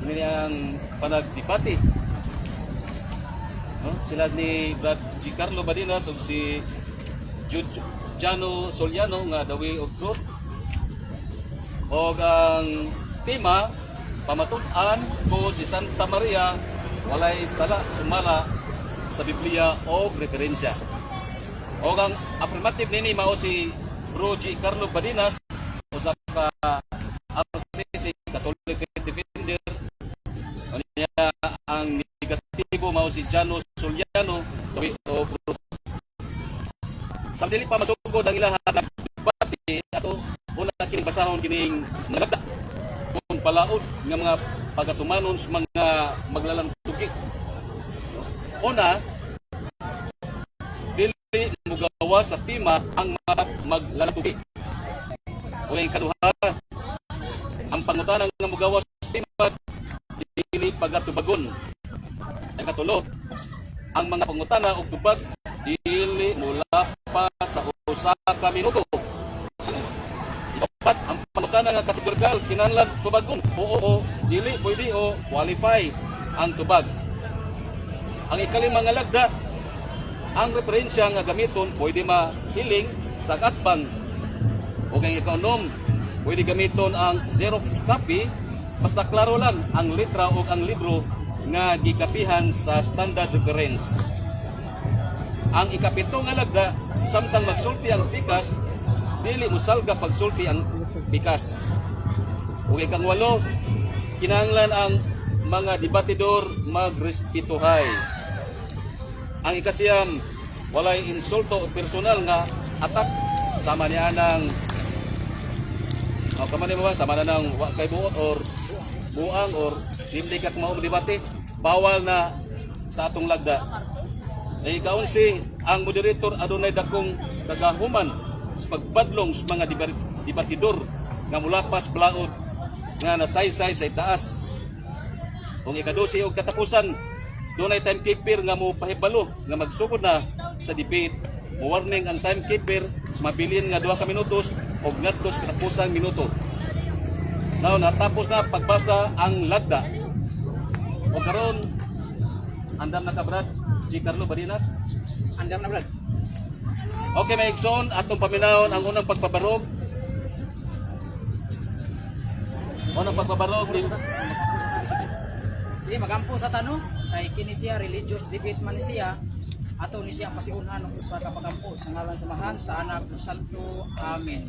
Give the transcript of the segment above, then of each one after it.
Ini ang panagdipati. No? Sila ni Brad Giancarlo Badinas ug si Jano Soliano nga The Way of Truth. O ang tema pamatud-an ko si Santa Maria walay sala sumala sa Biblia o referensya. O ang affirmative nini mao si Bro Giancarlo Badinas usa ka RCC Catholic Defender. Kanya ang negatibo mao si Jano Soliano The Way of Truth. Samtali pa masugod ang ilaha debate ato una kini basahon kining nagda kung palaod nga mga pagatumanon sa mga maglalantugi. Una, dili mugawa sa tema ang mga maglalantugi. O ang kaduha, ang pangutanan nga mugawa sa tema dili pagatubagon. Ang katulo, ang mga pangutana og tubag dili mula pa sa usa ka minuto. Ikapat, ang pangutana nga kategorikal kinahanglan tubagon. Oo, dili pwede o qualify ang tubag. Ang ikalima nga lagda, ang referensya nga gamiton pwede mahiling sa katbang. O ang ikaunom, pwede gamiton ang Xerox copy basta klaro lang ang letra o ang libro nga gikapihan sa standard reference. Ang ikapito nga lagda, samtang magsulti ang pikas, dili musalga pagsulti ang pikas. Ug ikang walo, kinahanglan ang mga debatidor magrespetuhay. Ang ikasiyam, walay insulto o personal nga atak sama niya ng sama na ng kay buot or buang or hindi ka kumaong debate, bawal na sa atong lagda. Ay kaunsi, ang moderator adunay dakong kagahuman sa pagpadlong sa mga debatidor nga mulapas blaod nga nasaysay sa itaas. Kung ikadusi og katapusan, dunay timekeeper nga mo pahibalo nga magsugod na sa debate. Mo-warning ang timekeeper sa mabilin nga 2 ka minutos o ngadto sa katapusang minuto. Now, natapos na pagbasa ang lagda. O karon, andam na ka Brad Giancarlo Badinas? Andam na Brad. Okay, may igsoon atong paminahon ang unang pagpabarog. Unang pagpabarog ni Sige, magampo sa tanong. Kay kini siya religious debate man siya. Ato ni siya pasiunhan ng usa ka pagampo sa ngalan sa Mahan sa Anak ug Santo. Amen.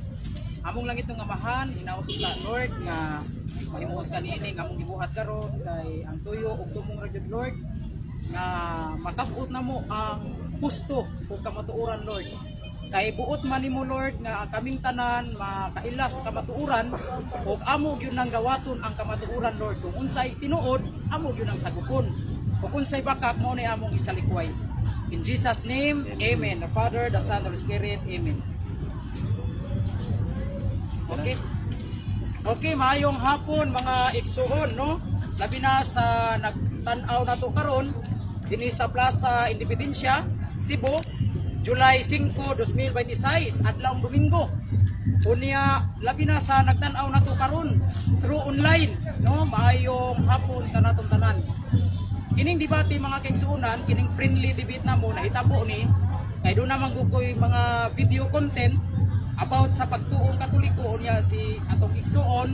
Among lang itong amahan, inautla Lord nga mahimuot kanini nga among gibuhat karon kay ang tuyo ug tumong ra gyud Lord nga makabut na mo ang gusto ug kamatuoran Lord. Kay buot man nimo Lord nga ang kaming tanan makaila sa kamatuoran ug amo gyud nang gawaton ang kamatuoran Lord. Kung unsay tinuod, amo gyud nang sagupon. Ug unsay bakak mo ni among isalikway. In Jesus name, amen. The Father, the Son, the Holy Spirit, amen. Okay. Okay, maayong hapon mga igsuon, no? Labi na sa nagtanaw nato karon dinhi sa Plaza Independencia, Cebu, July 5, 2026, adlawng Domingo. Unya labi na sa nagtanaw nato karon through online, no? Maayong hapon kanatong tanan. Kining debate mga kaigsuonan, kining friendly debate namo nahitabo ni kay do naman gugoy mga video content about sa pagtuong Katoliko niya si atong igsuon,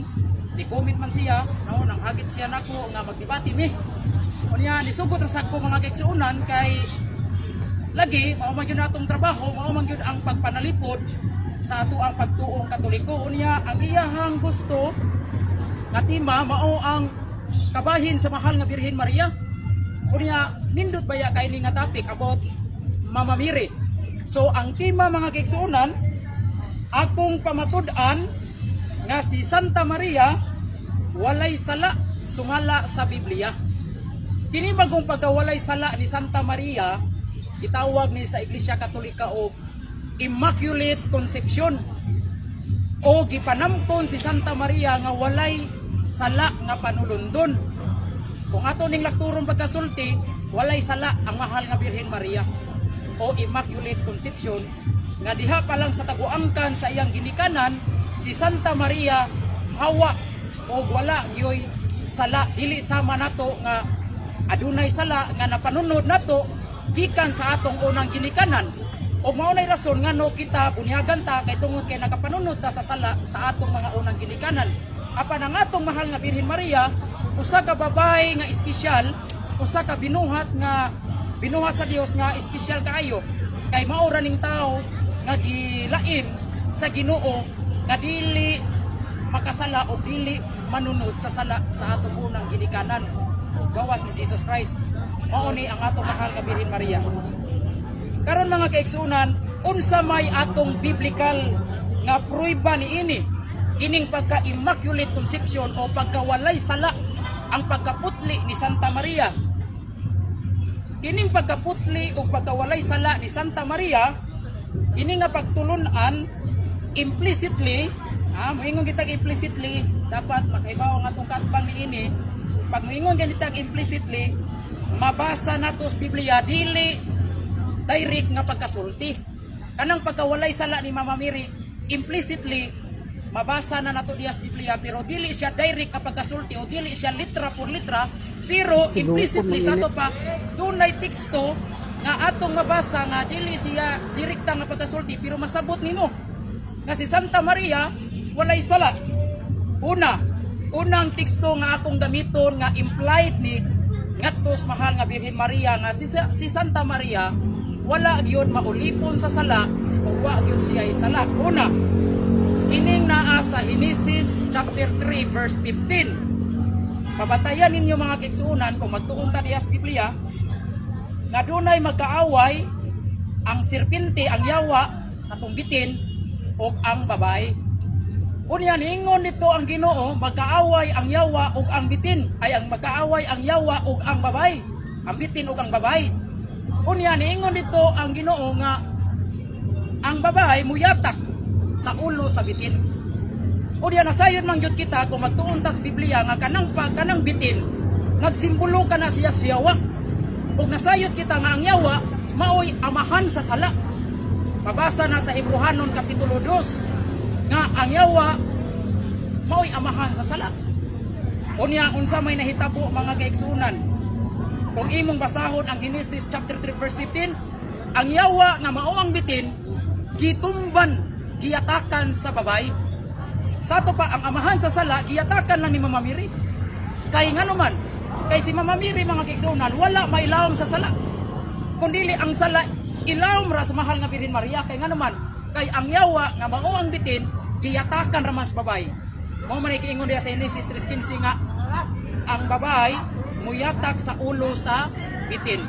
ni comment man siya, no, nang hagit siya nako nga magdebate mi. Unya nisugot ra sad ko mga kaigsuonan kay lagi mao man gyud atong trabaho, mao man gyud ang pagpanalipod sa ato ang pagtuong Katoliko. Unya ang iyahang gusto nga tema mao ang kabahin sa mahal nga Birhen Maria. Unya nindot baya kay ni nga topic about Mama Mary. So ang tema mga kaigsuonan, akong pamatud-an nga si Santa Maria walay sala sumala sa Biblia. Kini bagong pagkawalay sala ni Santa Maria itawag ni sa Iglesia Katolika og Immaculate Conception o gipanampon si Santa Maria nga walay sala nga panulundon. Kung ato ning lakturon pagkasulti, walay sala ang mahal nga Birhen Maria o Immaculate Conception nga diha pa lang sa taguangkan sa iyang ginikanan si Santa Maria hawa o wala gyoy sala, dili sama nato nga adunay sala nga napanunod nato gikan sa atong unang ginikanan. O maunay rason nga no kita bunyagan ta kay tungod kay nakapanunod ta sa sala sa atong mga unang ginikanan. Apan ang atong mahal nga Birhen Maria, usa ka babae nga espesyal, usa ka binuhat sa Dios nga espesyal kaayo. Kay mao ra ning tawo nga gilain sa Ginoo nga dili makasala o dili manunod sa sala sa atong unang ginikanan. Gawas ni Jesus Christ. Mao ni ang atong mahal nga Birhen Maria. Karon mga kaigsunan, unsa may atong biblical nga prueba niini kining pagka-immaculate conception o pagkawalay sala ang pagkaputli ni Santa Maria. Kining pagkaputli o pagkawalay sala ni Santa Maria, ini nga pagtulunan implicitly, moingon kita implicitly, dapat makahibaw ang atong katbang niini. Pag moingon kita implicitly, mabasa nato sa Biblia dili direct nga pagkasulti. Kanang pagkawalay sala ni Mama Mary, implicitly mabasa na nato diya sa Biblia, pero dili siya direct nga pagkasulti o dili siya litra por litra, pero implicitly sa ato pa dunay teksto nga atong mabasa nga dili siya direkta nga pagkasulti, pero masabot nimo nga si Santa Maria walay sala. Unang teksto nga akong gamiton nga implied ni ngadtos mahal nga Birhen Maria nga si Santa Maria wala gyud maulipon sa sala o wa gyud siya isala. Una, kining naa sa Genesis chapter 3 verse 15. Pabatayan ninyo mga kaigsuonan kung magtuon ta diha sa Biblia nga dunay magkaaway ang serpente, ang yawa katong bitin og ang babay. Unya ningon dito ang Ginoo, magkaaway ang yawa ug ang bitin, ay ang magkaaway ang yawa ug ang babay, ang bitin ug ang babay. Unya niingon dito ang Ginoo nga ang babay muyatak sa ulo sa bitin. Unya nasayod man gyud kita kung magtuon ta sa Biblia nga kanang bitin nagsimbolo kana siya sa yawa. Ug nasayod kita nga ang yawa maoy amahan sa sala. Mabasa na sa Hebrehanon kapitulo 2 nga ang yawa maoy amahan sa sala. Unya unsa may nahitabo mga kaigsunan? Kung imong basahon ang Genesis chapter 3 verse 15, ang yawa nga mao ang bitin gitumban, giyatakan sa babay. Sa ato pa ang amahan sa sala giyatakan lang ni Mama Mary. Kay ngano man, kay si Mama Mary mga kaigsunan wala mailawom sa sala. Kundili ang sala ilawom ra sa mahal nga Birhen Maria. Kay ngano man, kay ang yawa nga mao ang bitin giyatakan ra man sa babay. Mao man giingon diha sa Genesis 3:15 nga ang babay muyatak sa ulo sa bitin.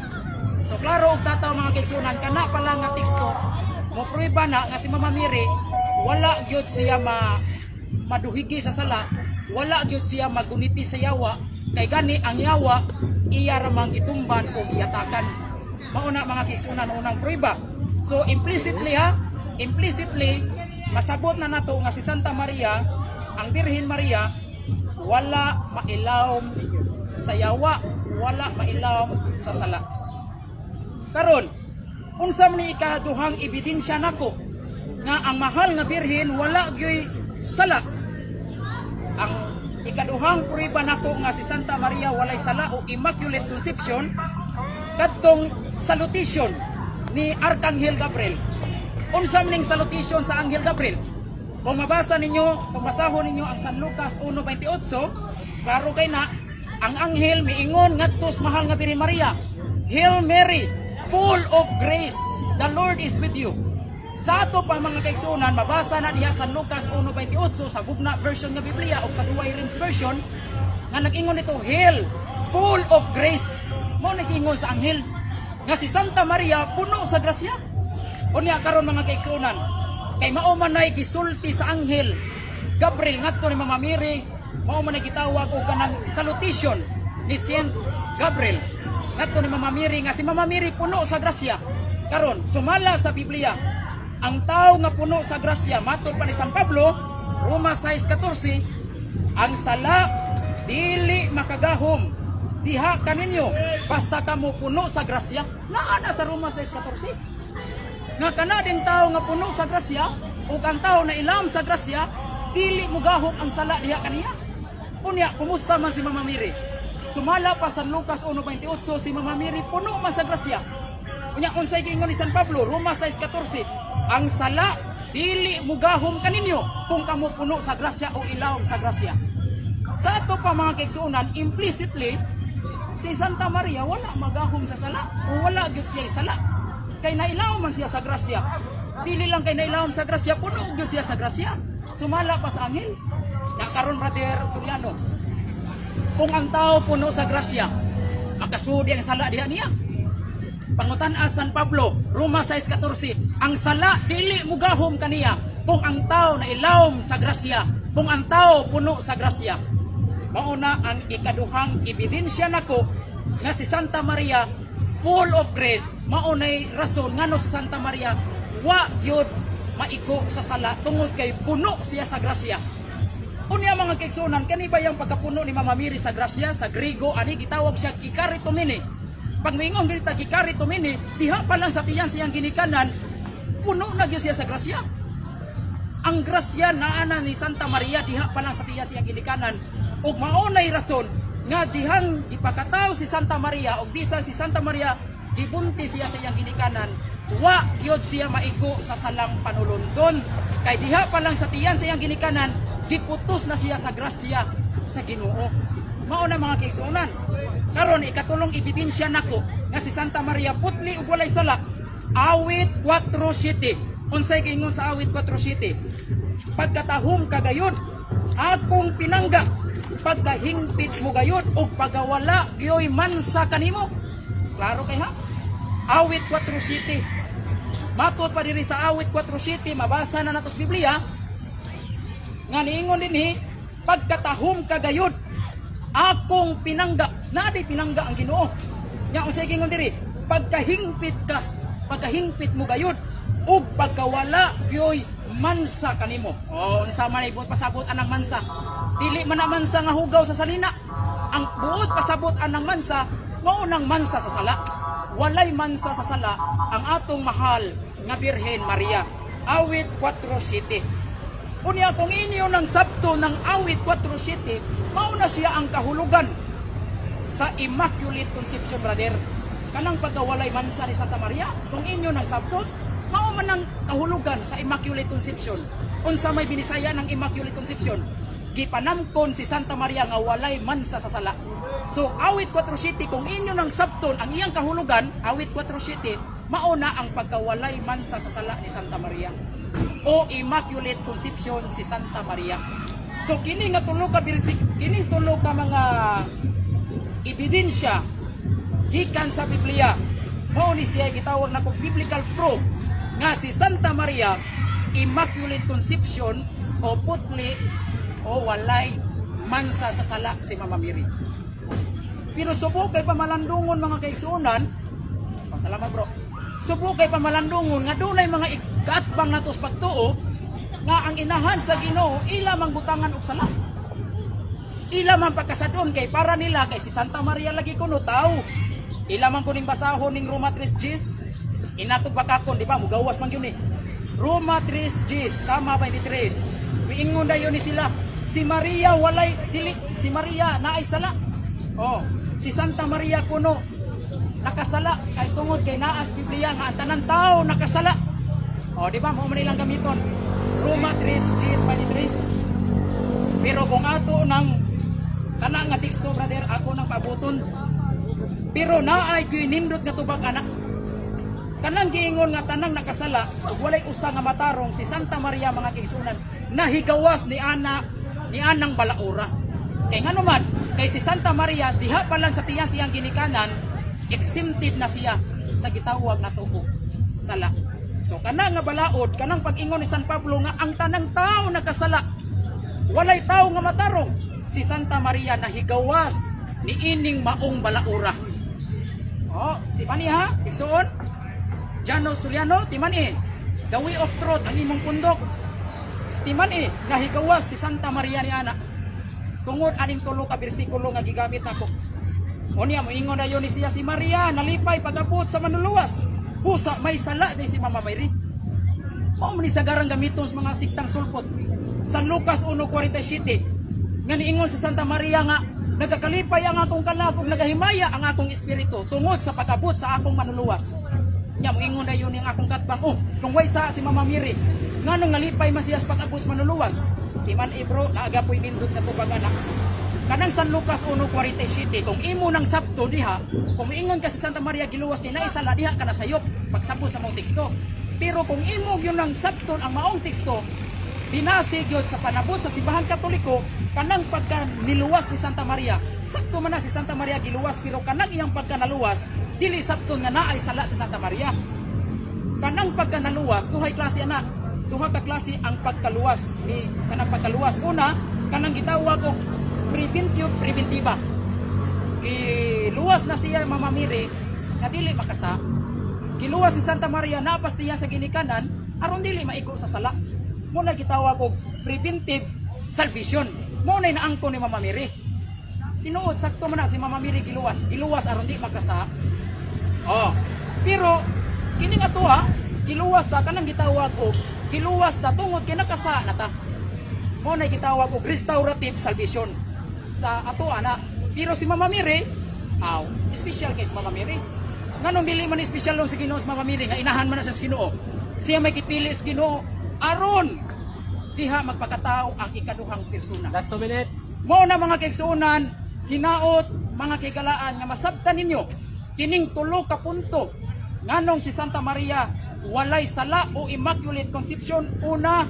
So klaro og tataw mga kaigsunan kana pala nga teksto mo prueba na nga si Mama Mary wala gyud siya maduhigi sa sala, wala gyud siya maguniti sa yawa, kay gani ang yawa iya ra mang gitumban o giyatakan. Mao na mga kaigsunan unang prueba. So implicitly masabot na nato nga si Santa Maria, ang Birhen Maria wala mailawom sa yawa, wala mailawom sa sala. Karon, unsa man ni ikaduhang ebidensya nako nga ang mahal nga Birhen wala gyoy sala? Ang ikaduhang prueba nako nga si Santa Maria walay sala o Immaculate Conception kadtong salutation ni Arkanghel Gabriel. Unsa man ning salutation sa Anghel Gabriel? Kung mabasa ninyo, kung basahon ninyo ang San Lucas 1:28, klaro kay na ang anghel miingon ngadto sa mahal nga Birhen Maria, Hail Mary, full of grace, the Lord is with you. Sa ato pa mga kaigsuonan, mabasa na diha sa Lucas 1:28 sa gugna version nga Biblia o sa Duway Rims version nga nag-ingon nito, Hail, full of grace. Mao nag-ingon sa anghel nga si Santa Maria puno sa grasya. Unya karon mga kaigsuonan, kay mao man nay gisulti sa anghel Gabriel ngadto ni Mama Mary, mao man gitawag og kanang salutation ni Saint Gabriel ngadto ni Mama Mary nga si Mama Mary puno sa grasya. Karon sumala sa Biblia ang tao nga puno sa grasya, matud pa ni San Pablo Roma 6:14, ang sala dili makagahom diha kaninyo basta kamo puno sa grasya. Naa na sa Roma 6:14 nga kana ding tao nga puno sa grasya ug ang tao na ilawom sa grasya dili mo gahom ang sala diha kaniya. Unya, kumusta man si Mama Mary? Sumala pa San Lucas 1:28 si Mama Mary puno man sa grasya. Unya unsay giingon ni San Pablo, Roma 6:14, ang sala dili mugahom kaninyo kung kamo puno sa grasya o ilawom sa grasya. Sa ato pa mga kaigsuonan, implicitly si Santa Maria wala magahom sa sala o wala gyud siya sala. Kay nailawom man siya sa grasya. Dili lang kay nailawom sa grasya, puno gyud siya sa grasya. Sumala pa sa angel. Ya karon brother Suryano, kung ang tao puno sa grasya, makasudi ang sala diha niya. Pangutan-a San Pablo, Roma 6:14, ang sala dili mugahom kaniya kung ang tao na ilawom sa grasya, kung ang tao puno sa grasya. Mauna ang ikaduhang ebidensya nako nga si Santa Maria full of grace. Maunay rason ngano si Santa Maria wa gyud maigo sa sala tungod kay puno siya sa grasya. Unya mga kaigsuonan, kani ba yung pagkapuno ni Mama Mary sa grasya sa Griego ani gitawag siya kikaritomene. Pag moingon kita kikaritomene, diha pa lang sa tiyan siyang ginikanan, puno na gyud siya sa grasya. Ang grasya naana ni Santa Maria diha pa lang sa tiyan siyang ginikanan, ug maunay rason nga dihang ipakataw si Santa Maria ug bisan si Santa Maria gibunti siya sa iyang ginikanan, wa gyud siya maigo sa salang panulundon. Kay diha pa lang sa tiyan sa iyang ginikanan, giputos na siya sa grasya sa Ginoo. Mao na mga kaigsuonan. Karon ikatulong ebidensya nako nga si Santa Maria putli ug walay sala. Awit 4:7. Unsay giingon sa awit 4:7? Pagkatahom kagayod akong pinangga, pagkahingpit mo gayod ug pagawala gyoy mansa kanimo. Klaro kay ha? Awit 4:7. Matod pa diri sa awit 4:7, mabasa na nato sa Biblia nga niingon dinhi, pagkatahom kagayod akong pinangga. Naadi pinangga ang Ginoo. Nya unsay gingon diri? Pagkahingpit mo gayod ug pagkawala gyoy mansa kanimo. O unsa man ibot pasabot anang mansa? Dili man na mansa nga hugaw sa salina. Ang buot pasabot anang mansa mao nang mansa sa sala. Walay mansa sa sala ang atong mahal nga Birhen Maria. Awit 4:7. Unya kung inyo ng sabto ng awit 4:7, mao na siya ang kahulugan sa Immaculate Conception, brother. Kanang pagkawalay mansa ni Santa Maria, kung inyo ng sabto, mao man ang kahulugan sa Immaculate Conception. Unsa may binisaya ng Immaculate Conception? Gipanamkon si Santa Maria nga walay mansa sa sala. So awit 4:7, kung inyo ng sabton ang iyang kahulugan, awit 4:7, mao na ang pagkawalay mansa sa sala ni Santa Maria o Immaculate Conception si Santa Maria. So kini nga tulo ka kining tulo ka mga ebidensya gikan sa Biblia, mao ni siya gitawag na kog biblical proof nga si Santa Maria Immaculate Conception o putli o walay mansa sa sala si Mama Mary. Pero subok kay pamalandungon mga kaigsuonan, salamat bro. Subok kay pamalandungon nga dunay mga ikaatbang nato sa pagtuo nga ang inahan sa Ginoo ila mang butangan og sala. Ila man pagkasadon kay para nila kay si Santa Maria lagi kuno tao. Ila man kuning basahon ning Roma 3:10. Inatog bakakon di ba mugawas man gyud ni. Roma 3:10 tama 23. Miingon dayon ni sila si Maria walay dili, si Maria naay sala. Oh, si Santa Maria kuno nakasala ay tungod kay naas Biblia nga ang tanan tao nakasala. Oh, di ba mo man ilang gamiton? Roma 3:23. Pero kung ato nang kana nga teksto brother ako nang pabuton. Pero naay gyud nindot nga tubag anak. Kanang giingon nga tanang nakasala ug walay usa nga matarong si Santa Maria mga kaigsuonan nahigawas ni anang balaura. Kay ngano man kay si Santa Maria diha pa lang sa tiyang siyang ginikanan exempted na siya sa gitawag na tuo sala. So kanang nga balaod, kanang pag-ingon ni San Pablo nga ang tanang tao nakasala, walay tao nga matarong, si Santa Maria nahigawas ni ining maong balaura. Oh, di ba niya? Igsuon? Jano Suliano, di man the way of truth ang imong pundok. Di man nahigawas si Santa Maria ni ana. Tungod aning tulo ka bersikulo nga gigamit nako. Unya mo ingon dayon ni siya si Maria nalipay pagabot sa manluluwas. Pusa may sala day si Mama Mary. Mao man ni sagarang gamiton sa mga siktang sulpot. San Lucas 1:47. nga niingon sa Santa Maria nga nagakalipay ang akong kalag ug nagahimaya ang akong espiritu tungod sa pag-abot sa akong manuluwas. Nya moingon na yun ang akong katbang, kung way sa si Mama Miri nganong nalipay man siya sa pag-abot sa manuluwas. Timan bro, naagapoy nindot na tubag anak. Kanang San Lucas 1:47, kung imo ng sabto diha, kung moingon ka sa Santa Maria giluwas ni na isala diha kana sayop pagsabot sa mong teksto. Pero kung imo gyud ng sabton ang maong teksto, dinasig yun sa panabot sa simbahan Katoliko, kanang pagka niluwas ni Santa Maria. Sakto man na si Santa Maria giluwas, pero kanang iyang pagka naluwas, dili sabton nga naay sala si Santa Maria. Kanang pagka naluwas, duhay klase ana. Duha ka klase ang pagkaluwas ni kanang pagkaluwas. Una, kanang gitawag og preventiba. Giluwas na siya Mama Miri nga dili makasa. Giluwas si Santa Maria napas niya sa ginikanan aron dili maiko sa sala. Mo na gitawag og preventive salvation. Mo na inaangko ni Mama Miri. Tinuod sakto man na si Mama Miri giluwas aron di makasa. Pero kini nga tuwa, giluwas ta kanang gitawag og giluwas ta tungod kay nakasa na ta. Mo na gitawag og restorative salvation sa ato ana. Pero si Mama Miri, special kay si Mama Miri. Nganong dili man special long si Ginoo si Mama Miri nga inahan man na sa Ginoo. Siya may kipili sa Ginoo aron diha magpakatao ang ikaduhang persona. Last 2 minutes. Mo na mga kaigsuonan, hinaot mga kaigalaan nga masabtan ninyo kining tulo ka punto nganong si Santa Maria walay sala o Immaculate Conception. Una,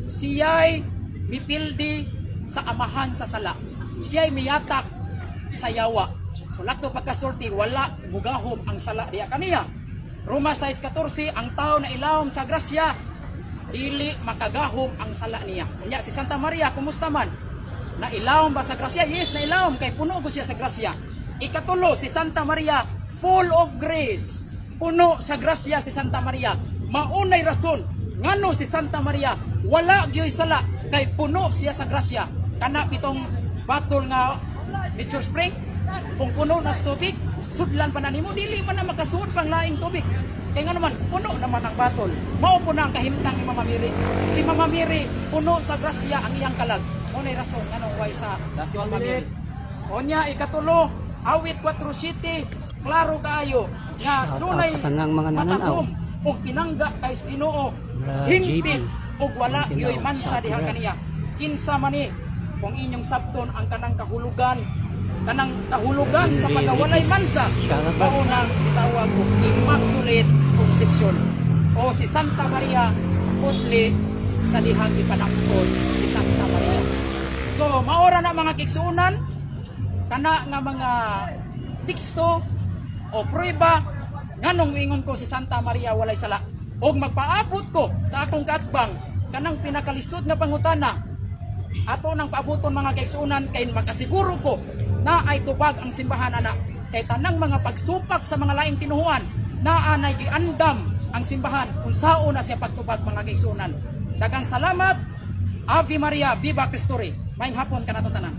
siya'y mipildi sa amahan sa sala. Siya'y miyatak sa yawa. So lakto pagkasulti, wala mugahom ang sala diya kaniya. Roma 6:14, ang tao na ilawom sa grasya, dili makagahom ang sala niya. Kanya si Santa Maria, kumusta man? Nailawom ba sa grasya? Yes, nailawom kay puno ko siya sa grasya. Ikatulo, si Santa Maria, full of grace. Puno sa grasya si Santa Maria. Maunay rason ngano si Santa Maria wala gyoy sala kay puno siya sa grasya. Kana pitong batol nga nature spring, kung puno na sa tubig, sudlan pa na nimo dili man na makasuot pang laing tubig. Kaya nga naman puno naman ang batol. Mao po na ang kahimtang ni Mama Miri. Si Mama Miri puno sa grasya ang iyang kalag. Maunay rason ngano way sa Last Mama 1 Miri. minute. Onya ikatulo, awit 4:7, klaro kaayo nga Shout out dunay sa tanang mga nananaw. matahom og pinangga kay sa Ginoo, Bra, hingpit JB. og wala Tinaw, yoy mansa shout diha out. kaniya. Kinsa man ni kung inyong sabton ang kanang kahulugan sa Henry pagawalay Enriquez. mansa, Shout out. mao na gitawag og Immaculate Conception o si Santa Maria putli sa dihang ipanangkon si Santa Maria. So maora na mga kigsuunan kana nga mga teksto o prueba nganong ingon ko si Santa Maria walay sala og magpaabot ko sa akong katbang kanang pinakalisod nga pangutana ato nang paaboton mga kaigsuunan kay makasiguro ko na ay tubag ang simbahan ana kay tanang mga pagsupak sa mga laing tinuhuan naa nay giandam ang simbahan unsao na siya pagtubag mga kaigsuunan. Daghang salamat. Ave Maria, Viva Cristo Rey. Maayong hapon kanato tanan.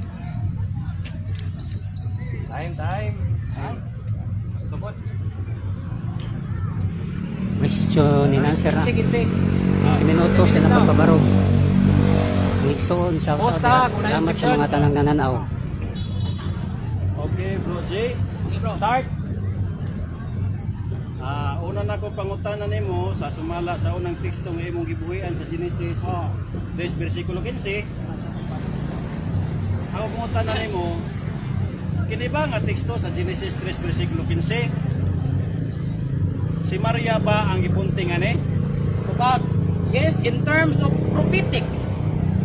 Time. Tupot. Question and answer na. Sige. 10 minutos sila pagpabarog. Nixon, shout out. Posta, kung Salamat sa na-infection. mga tanang nananaw. Okay, Bro J. Start. Una na ko pangutanan nimo sa sumala sa unang teksto nga imong gibuhian sa Genesis 3 bersikulo 15. Ako pangutanan nimo kini ba nga teksto sa Genesis 3 bersikulo 15? Si Maria ba ang gipunting ani? Tubag. Yes, in terms of prophetic.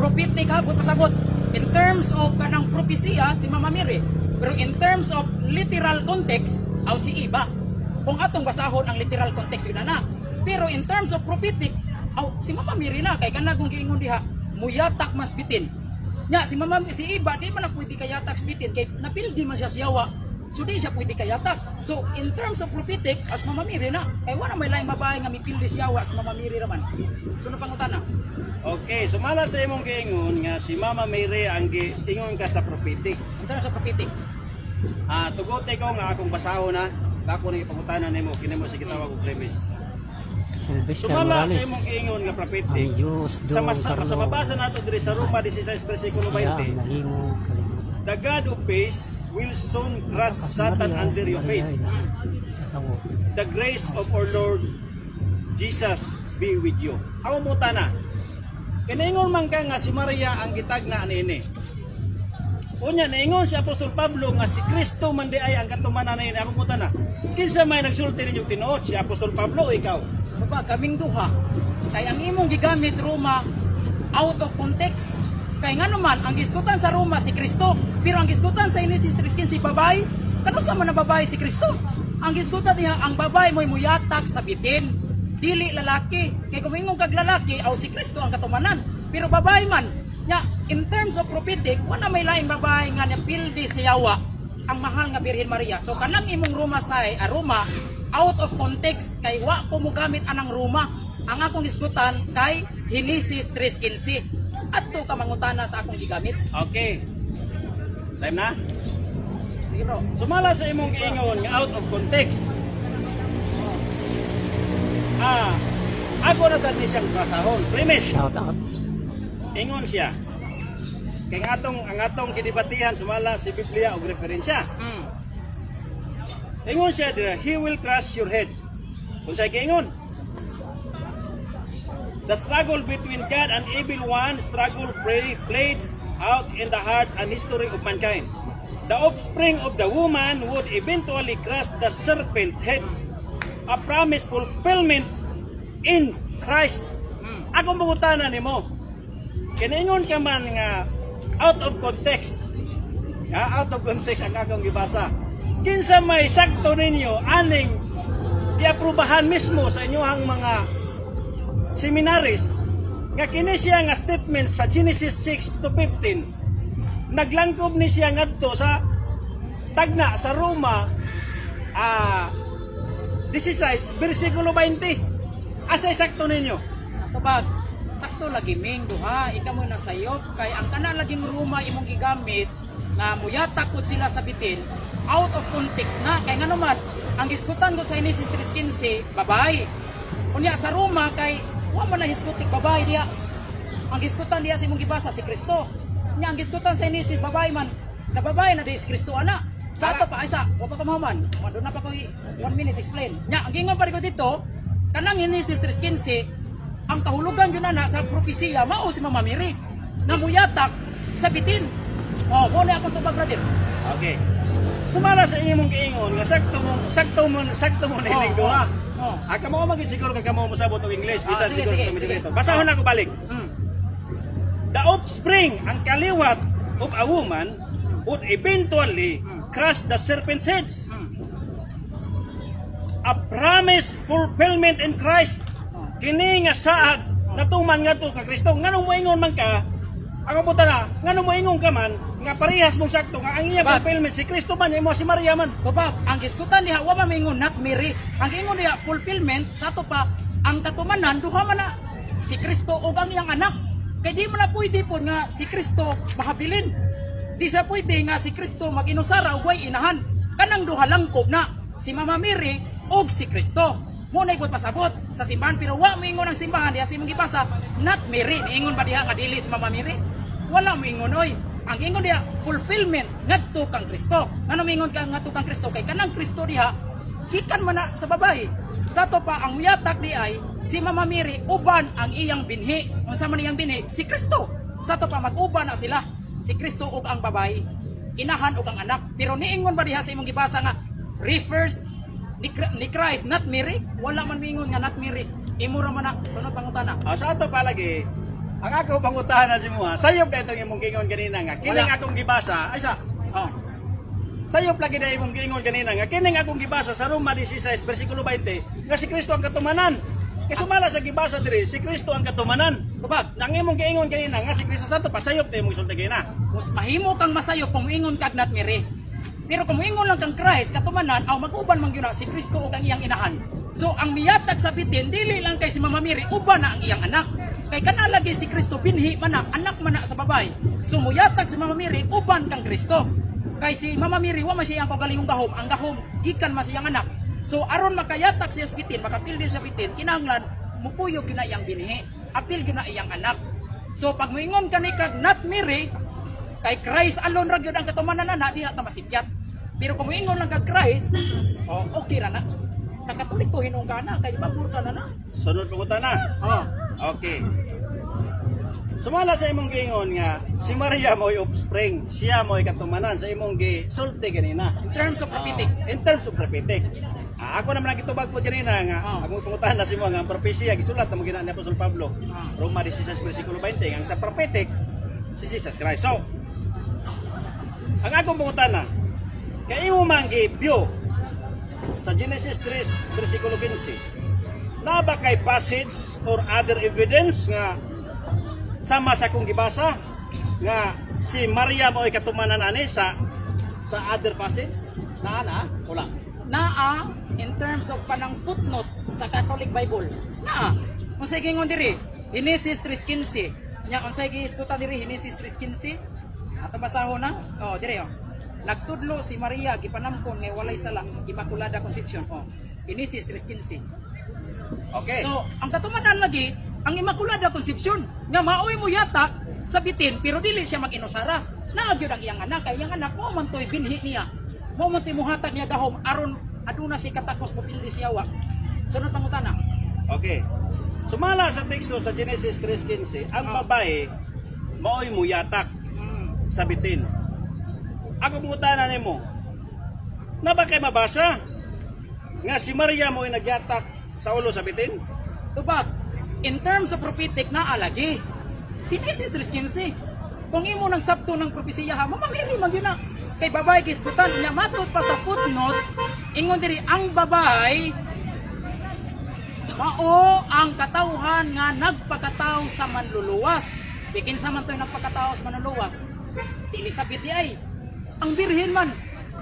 Prophetic ha, pasabot. In terms of kanang propesya, si Mama Miri. Pero in terms of literal context, aw si iba. Kung atong basahon ang literal context yun na. Pero in terms of prophetic, aw si Mama Miri na kay kana kung giingon diha, muyatak mas bitin. Nya si iba di man na pwede kayatak bitin kay napildi man siya siyawa. So di siya pwede kayatak. So in terms of prophetic, as Mama Miri na, kay wala may laing mabahay nga mipildi siyawa sa Mama Miri raman. So napangutana. Okay, sumala sa imong giingon nga si Mama Mary ang giingon ka sa prophetic. In terms of prophetic. Tugote ko nga akong basahon na. Dako na ipangutanan nimo kini mo sa gitawag og premise. Sylvester Sumala sa Morales. imong giingon nga prophetic. Ang Diyos Sa doon sa mabasa nato diri sa Roma 16 versikulo siya ang 20. nahimong kalibutan. The God of peace will soon crush Satan under your feet. Sa tawo. The grace of our Lord Jesus be with you. Ako mo na. Kinaingon man ka nga si Maria ang gitagna nini. Unya naingon si Apostol Pablo nga si Kristo man di ay ang katumanan nini. Ako mo na. Kinsa may nagsulti ninyong tinuod si Apostol Pablo o ikaw? Baba, kaming duha. Kay ang imong gigamit Roma out of context. Kay nga naman, ang gisgutan sa Roma si Kristo, pero ang gisgutan sa Genesis 3:15 si babay, kano sa man na babay si Kristo? Ang gisgutan niya, ang babay mo'y muyatak sa bitin, dili lalaki. Kay kung ingong kag lalaki, aw si Kristo ang katumanan. Pero babay man, nya in terms of prophetic, wala may laing babay nga napildi si Yawa, ang mahal nga Birhen Maria. So kanang imong Roma Roma out of context kay wa ko mo gamit anang Roma. Ang akong isgutan kay Genesis 3:15. Adto ka mangutana sa akong gigamit. Okay. Time na? Sige bro. Sumala sa imong giingon nga out of context. Ako na sa siyang basahon. Premise. Shout out. Ingon siya. Kay ang atong gidibatihan sumala si Biblia og referensya. Ingon siya dira, he will crush your head. Kung sa'y giingon. The struggle between God and evil one played out in the heart and history of mankind. The offspring of the woman would eventually crush the serpent heads, a promise fulfillment in Christ. Ako mangutana nimo. Kinaingon ka man nga out of context. Out of context ang akong gibasa. Kinsa may sakto ninyo aning giaprubahan mismo sa inyohang mga seminaries nga kini siya nga statement sa Genesis 6 to 15 naglangkob ni siya ngadto sa tagna sa Roma 16 versikulo 20 asay sakto ninyo Tubag, sakto lagi ming duha, ikaw mo nasayop kay ang kana laging Roma imong gigamit nga muyatak pud sila sa bitin out of context na kay nga naman ang gisgutan ko sa Genesis 3:15 babae. Unya sa Roma kay wa man na hisgutik babae diya. Ang gisgutan diya sa imong gibasa si Kristo. Nya ang gisgutan sa Genesis babae man, na babae na di si Kristo ana. Sa ato pa isa, wa pa kamahuman. Mado na pa ko 1 minute explain. Nya ang gingon pa ko dito, kanang Genesis 3:15, ang kahulugan yun na sa propesiya mao si Mama Mary na muyatak sa bitin. Oh, mo na akong tubag brother. okay sumala sa imong giingon nga sakto mo niling duha Aka mo magit siguro kag kamo mosabot og English bisan sige, siguro sige, kami sige. dito. Basahon ako balik. Mm. The offspring, ang kaliwat of a woman would eventually crush the serpent's heads. A promise fulfillment in Christ. Kini nga saad natuman ngadto ka Kristo. Nganong moingon man ka? Ako puta na, nganong moingon ka man nga parehas mong sakto nga ang iya Bag. fulfillment si Kristo man imo si Maria man. Tubag, ang giskutan diha wa man mingon not Mary. Ang ingon diha fulfillment sa to pa ang katumanan duha man na si Kristo ug ang iyang anak. Kay di man na pwede po nga si Kristo mahabilin. Di sa pwede nga si Kristo mag-inusara ug way inahan. Kanang duha langkob na si Mama Mary ug si Kristo. Mo na ipot pasabot sa simbahan pero wa moingon ang simbahan diha si mong gibasa not Mary. Ingon ba diha nga dili si Mama Mary? Wala moingon oy. Ang ingon diha fulfillment ngadto kang Kristo. Ngano mingon ka ngadto kang Kristo kay kanang Kristo diha gikan man na sa babae. Sa to pa ang muyatak di ay si Mama Mary uban ang iyang binhi. Unsa man iyang binhi? Si Kristo. Sa to pa mag-uban na sila. Si Kristo ug ang babae, inahan ug ang anak. Pero niingon ba diha sa imong gibasa nga refers ni Christ not Mary? Wala man mingon nga not Mary. Imo ra man na sunod pangutana. Sa ato palagi, ang ako pangutahan na si Muha, sayop na itong imong gingon kanina nga. Kining Wala. akong gibasa, ay sa, Oh. sayop lagi na imong gingon kanina nga. Kining akong gibasa sa Roma 16, versikulo 20, nga si Kristo ang katumanan. Kaya sumala sa gibasa diri, si Kristo ang katumanan. Tubag, Nang imong gingon kanina nga si Kristo sa to, pasayop tayo mong isulti na. mas mahimo kang masayo kung ingon kag not Mary. Pero kung ingon lang kang Christ katumanan aw mag-uban man gyud na si Kristo ug ang iyang inahan. So ang miyatag sa bitin dili lang kay si Mama Mary uban na ang iyang anak. Kay kana lagi si Kristo binhi man na anak man na sa babay. So muyatag si Mama Mary uban kang Kristo. Kay si Mama Mary wa man siya ang pagalingong gahom, ang gahom gikan man siyang anak. So aron makayatak siya sa bitin, makapildi sa bitin, kinahanglan mukuyog gina iyang binhi, apil gina iyang anak. So pag moingon kani kag not Mary, kay Christ alone ra gyud ang katumanan na di ta masipyat. Pero kung moingon lang kag Christ, okay ra na. Nakatulik ko hinung ka na, kay mabur ka na na. Sunod pangutan na. Oh. Okay. Sumala sa imong giingon nga si Maria mo'y offspring, siya mo'y katumanan sa imong gisulti ganina. In terms of prophetic. In terms of prophetic. Ako naman nagitubag po ganina nga ang pangutan na si mo nga ang propesya gisulat na mo gina ni Apostol Pablo. Roma 16 versikulo 20 ang sa prophetic si Jesus Christ. So, ang akong pangutan na kay imo man gi-view sa Genesis 3 versikulo 15. Na ba kay passage or other evidence nga sama sa akong gibasa nga si Maria mo'y katumanan ani sa other passage? Na wala. Naa in terms of kanang footnote sa Catholic Bible. Naa. Unsay gingon diri? Genesis 3:15. Nya unsay giiskutan diri Genesis 3:15? Ato basahon na. Oh, diri oh. Nagtudlo si Maria gipanamkon nga walay sala, Immaculada Conception. Oh. Genesis 3:15. Okay. So, ang katumanan lagi ang Immaculada Conception nga maoy mo yatak sa bitin pero dili siya mag-inusara. Naa gyud ang iyang anak, kay iyang anak mo man toy binhi niya. Mo man toy muhatag niya gahom aron aduna si katakos popildi siya wa. Sunod pangutana. Okay. Sumala sa teksto sa Genesis 3:15, ang babae maoy muyatak sa bitin. Ako mungutanan nimo. Na ba kay mabasa nga si Maria mo'y nagyatak sa ulo sa bitin? Tubag, in terms of prophetic na alagi. Genesis 3:15. Kung imo nang sabto ng propesiya ha, mamamiri man yun na. Kay babae kisgutan niya matod pa sa footnote, ingon diri ang babae mao ang katawhan nga nagpakataw sa manluluwas. Bikin sa man to nagpakataw sa manluluwas. Si Elizabeth di ay ang birhen man.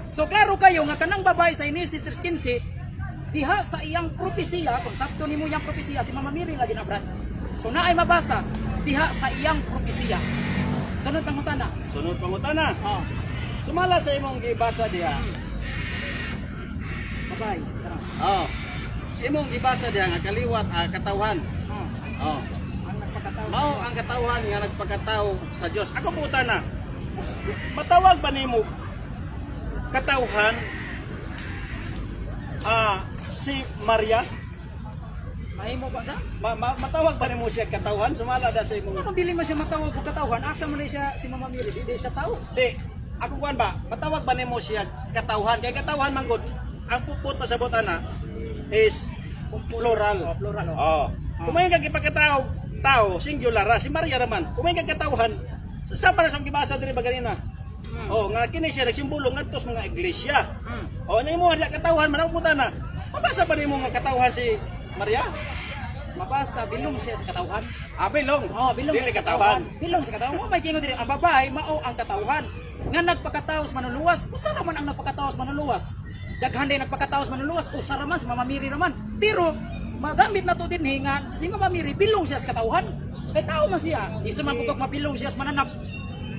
So klaro kayo nga kanang babae sa Genesis 3:15 diha sa iyang propesiya, kung sakto nimo yang propesiya si Mama Mary lagi na brad. So naay mabasa diha sa iyang propesiya. Sunod pangutana. Sunod pangutana. Oh, Sumala sa imong gibasa diha. babae. Tara. Oh. Imong gibasa diha nga kaliwat katawhan. Oh, Oh. ang nagpakataw sa Mao Diyos. ang katawhan nga nagpakataw sa Dios. Ako puta na. Matawag ba nimo katawhan si Maria? Mahimo ba sa? Matawag ba nimo siya katawhan? Sumala da sa imong. Ano bili man siya matawag og katawhan? Asa man siya si Mama Mary di siya tao. Di, ako kuan ba? Matawag ba nimo siya katawhan? Kay katawhan man gud. Ang puput pasabot ana is plural. Oh, plural. Oh. Oh. Kung may kagipagkatao, tao singular ra si Maria raman. Kung may kagkatawhan, sa para sa gibasa diri ba ganina? Oh, nga kini siya nagsimbolo ngadto sa mga iglesia. Oh, nimo diha katawhan man ang puta na. Mabasa pa nimo nga katawhan si Maria? Mabasa bilong siya sa katawhan. Bilong. Oh, bilong Dili sa katawhan. Bilong sa katawhan. Mo may kingo diri ang babae mao ang katawhan. Nga nagpakataos manuluwas, usa ra man ang nagpakataos manuluwas. Daghan day nagpakataos manuluwas, usa ra man si Mama Mary raman. Pero magamit na to din nga si Mama Mary bilong siya sa katawhan. Kay tao man siya, di sa mabugok mabilong siya sa mananap.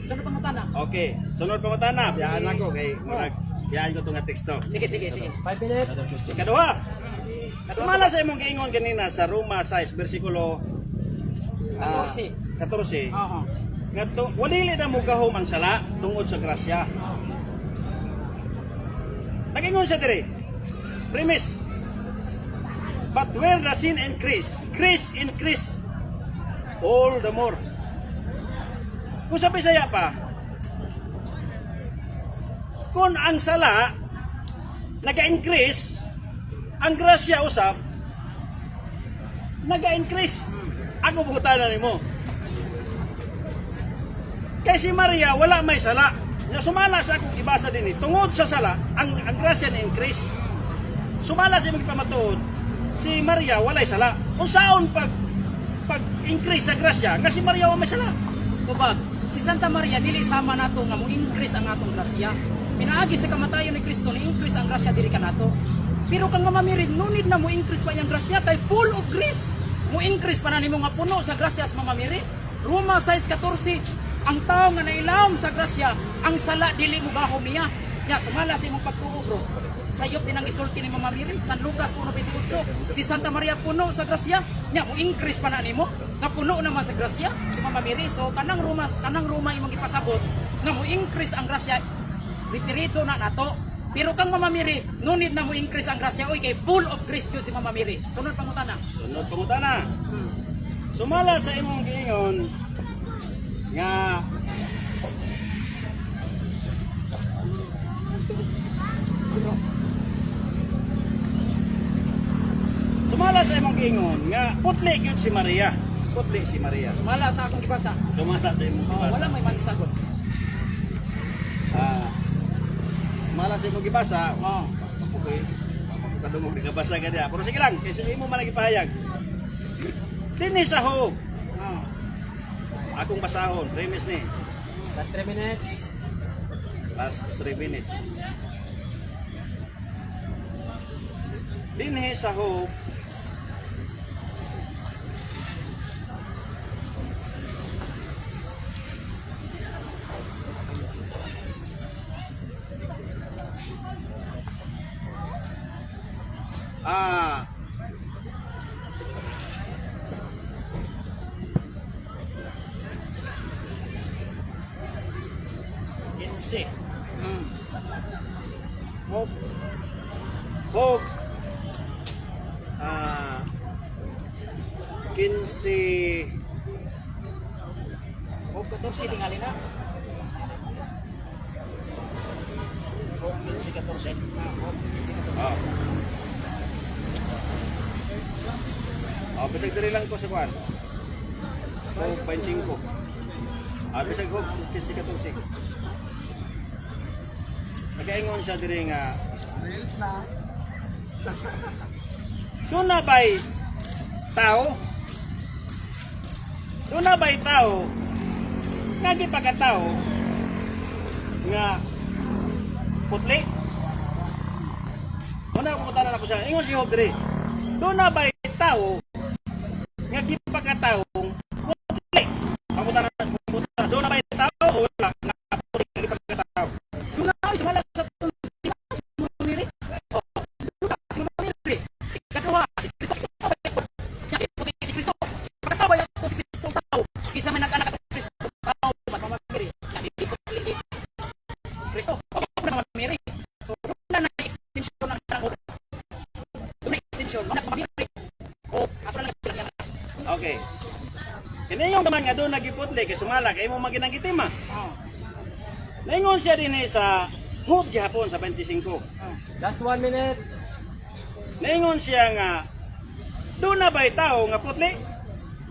Sunod pangutana. Okay, sunod pangutana. Biyaan ako kay murag biyaan ko to nga teksto. Sige. 5 minutes. Ikaduha. Tumala sa imong giingon kanina sa Roma 6 bersikulo 14. Oo. Ngadto walili na mo gahom ang sala tungod sa grasya. Nagingon siya diri. Premise. But where the sin increase, grace increase all the more. Kung sa Bisaya pa, kung ang sala naga-increase, ang grasya usap naga-increase. Ako butanan nimo. Kay si Maria wala may sala. Nga sumala sa akong ibasa din tungod sa sala ang grasya ni increase. Sumala sa imong pamatuod si Maria walay sala. Unsaon pag increase sa grasya nga si Maria wa may sala? Tubag, si Santa Maria dili sama nato nga mo increase ang atong grasya. Pinaagi sa kamatayon ni Kristo ni increase ang grasya diri kanato. Pero kang Mama Mary, no need na mo increase pa yung grasya kay full of grace. Mo increase pa na nimo nga puno sa grasya sa Mama Mary. Roma 6:14, ang tao nga nailawom sa grasya, ang sala dili mo gahom niya. Nya sumala sa imong pagtuo bro. Sayop din ang isulti ni Mama Mary, San Lucas 1:28. Si Santa Maria puno sa grasya. Nya mo increase pa na nimo. Nga puno naman sa grasya si Mama Mary. So kanang Roma imong ipasabot nga mo increase ang grasya. Reperito na nato. Pero kang Mama Mary, no need na mo increase ang grasya oy kay full of grace gyud si Mama Mary. Sunod pangutana. Sunod pangutana. Sumala sa imong giingon nga Sumala sa imong giingon nga putli gyud si Maria. Putli si Maria. Sumala sa akong gibasa. Sumala sa imong Oh, gibasa. wala may manisagot. Sumala sa imong gibasa. Oh. Okay. Kadungog di kabasa ka diya. Pero sige lang, kasi imo man lagi pahayag. Dinhi sa hog. Oh. Akong basahon, premise ni. Last 3 minutes. Last 3 minutes. Dinhi sa hog. Kinsi. Oh. Hog. Kinsi. Oh, 14 tingali na. Hog, kinsi 14. Bisag diri lang ko sa kuan. Hog, 25. Bisag hog, kinsi 14. Nagaingon siya diri nga doon na ba'y tao? Doon na ba'y tao? Nga pagkatao nga putli? Una ko kutanan ako siya. Ingon si Hob diri. Doon na ba'y tao nga pagkatao putli? Ang kutanan doon na ba'y tao o wala nga putli nga pagkatao? Doon na kami sumala sa Mama Mary. Oh. Doon na si Mama Mary. Ikatwa, si Kristo. Nya puti si Kristo. Pagkatao ya si Kristo tao. Isa man nag-anak at Kristo tao sa Mama Mary. Nya putli si Kristo. Ako na Mama Mary. So doon na extension ng tanong. Doon na extension. Mga sa Mama Mary. Oh, ako lang yung Okay. Kinayong naman nga doon nagiputli kay sumala kay mo maginang itima. Oh. Naingon siya din sa hug gihapon sa 25. Last 1 minute. Naingon siya nga doon na ba'y tao nga putli?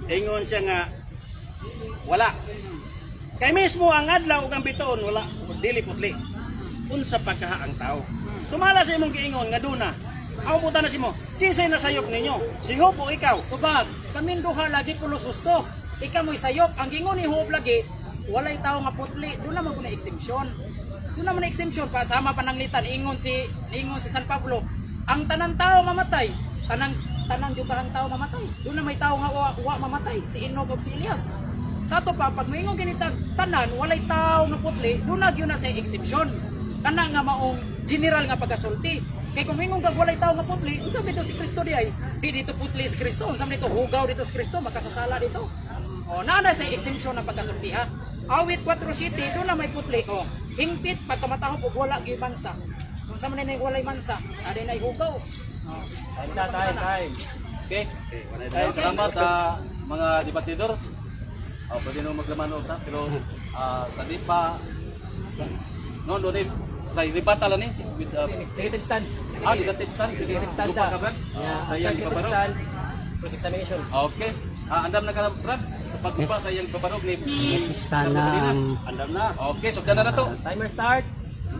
Ingon siya nga wala. Kay mismo ang adlaw ug ang bituon wala dili putli. Unsa pagkaha ang tao. Sumala sa imong giingon nga doon na. Ako puta na si mo. Kinsay nasayop ninyo? Si Hob o ikaw? Tubag, kaming duha lagi pulos gusto. Ikaw mo'y sayop. Ang gingon ni Hob lagi, walay tao nga putli. Doon naman ko na exemption. Doon naman na exemption pa sama pananglitan. Ingon si San Pablo, ang tanang tao mamatay. Tanang yung karang tao mamatay. Doon na may tao nga wa mamatay. Si Enoch o si Elias. Sa ato pa, pag may ingon ginitag tanan, walay tao nga putli, doon na yun na sa exemption. Kana nga maong general nga pagkasulti. Kaya kung mingon kang walay tao nga putli, unsam dito si Kristo di ay. Di dito putli si Kristo, unsam dito hugaw dito si Kristo, makasasala dito. O, naana sa exemption ng pagkasulti ha. Awit 4:7, doon na may putli. O, hingpit pagkamatahop og wala gyud mansa. Unsam man na walay mansa, adi na hugaw. O, Time. Okay. Salamat mga debatidor. Pwede nyo maglaman sa pero sa di pa doon kay ribata lang ni with Negative stand. negative stand sige Negative stand lupa ta. ka Brad sa iyang Negative ibabarog stand. Cross examination. okay andam na ka Brad sa pagbuba sa iyang ibabarog ni Stand na ang Andam na. okay so na to Timer start.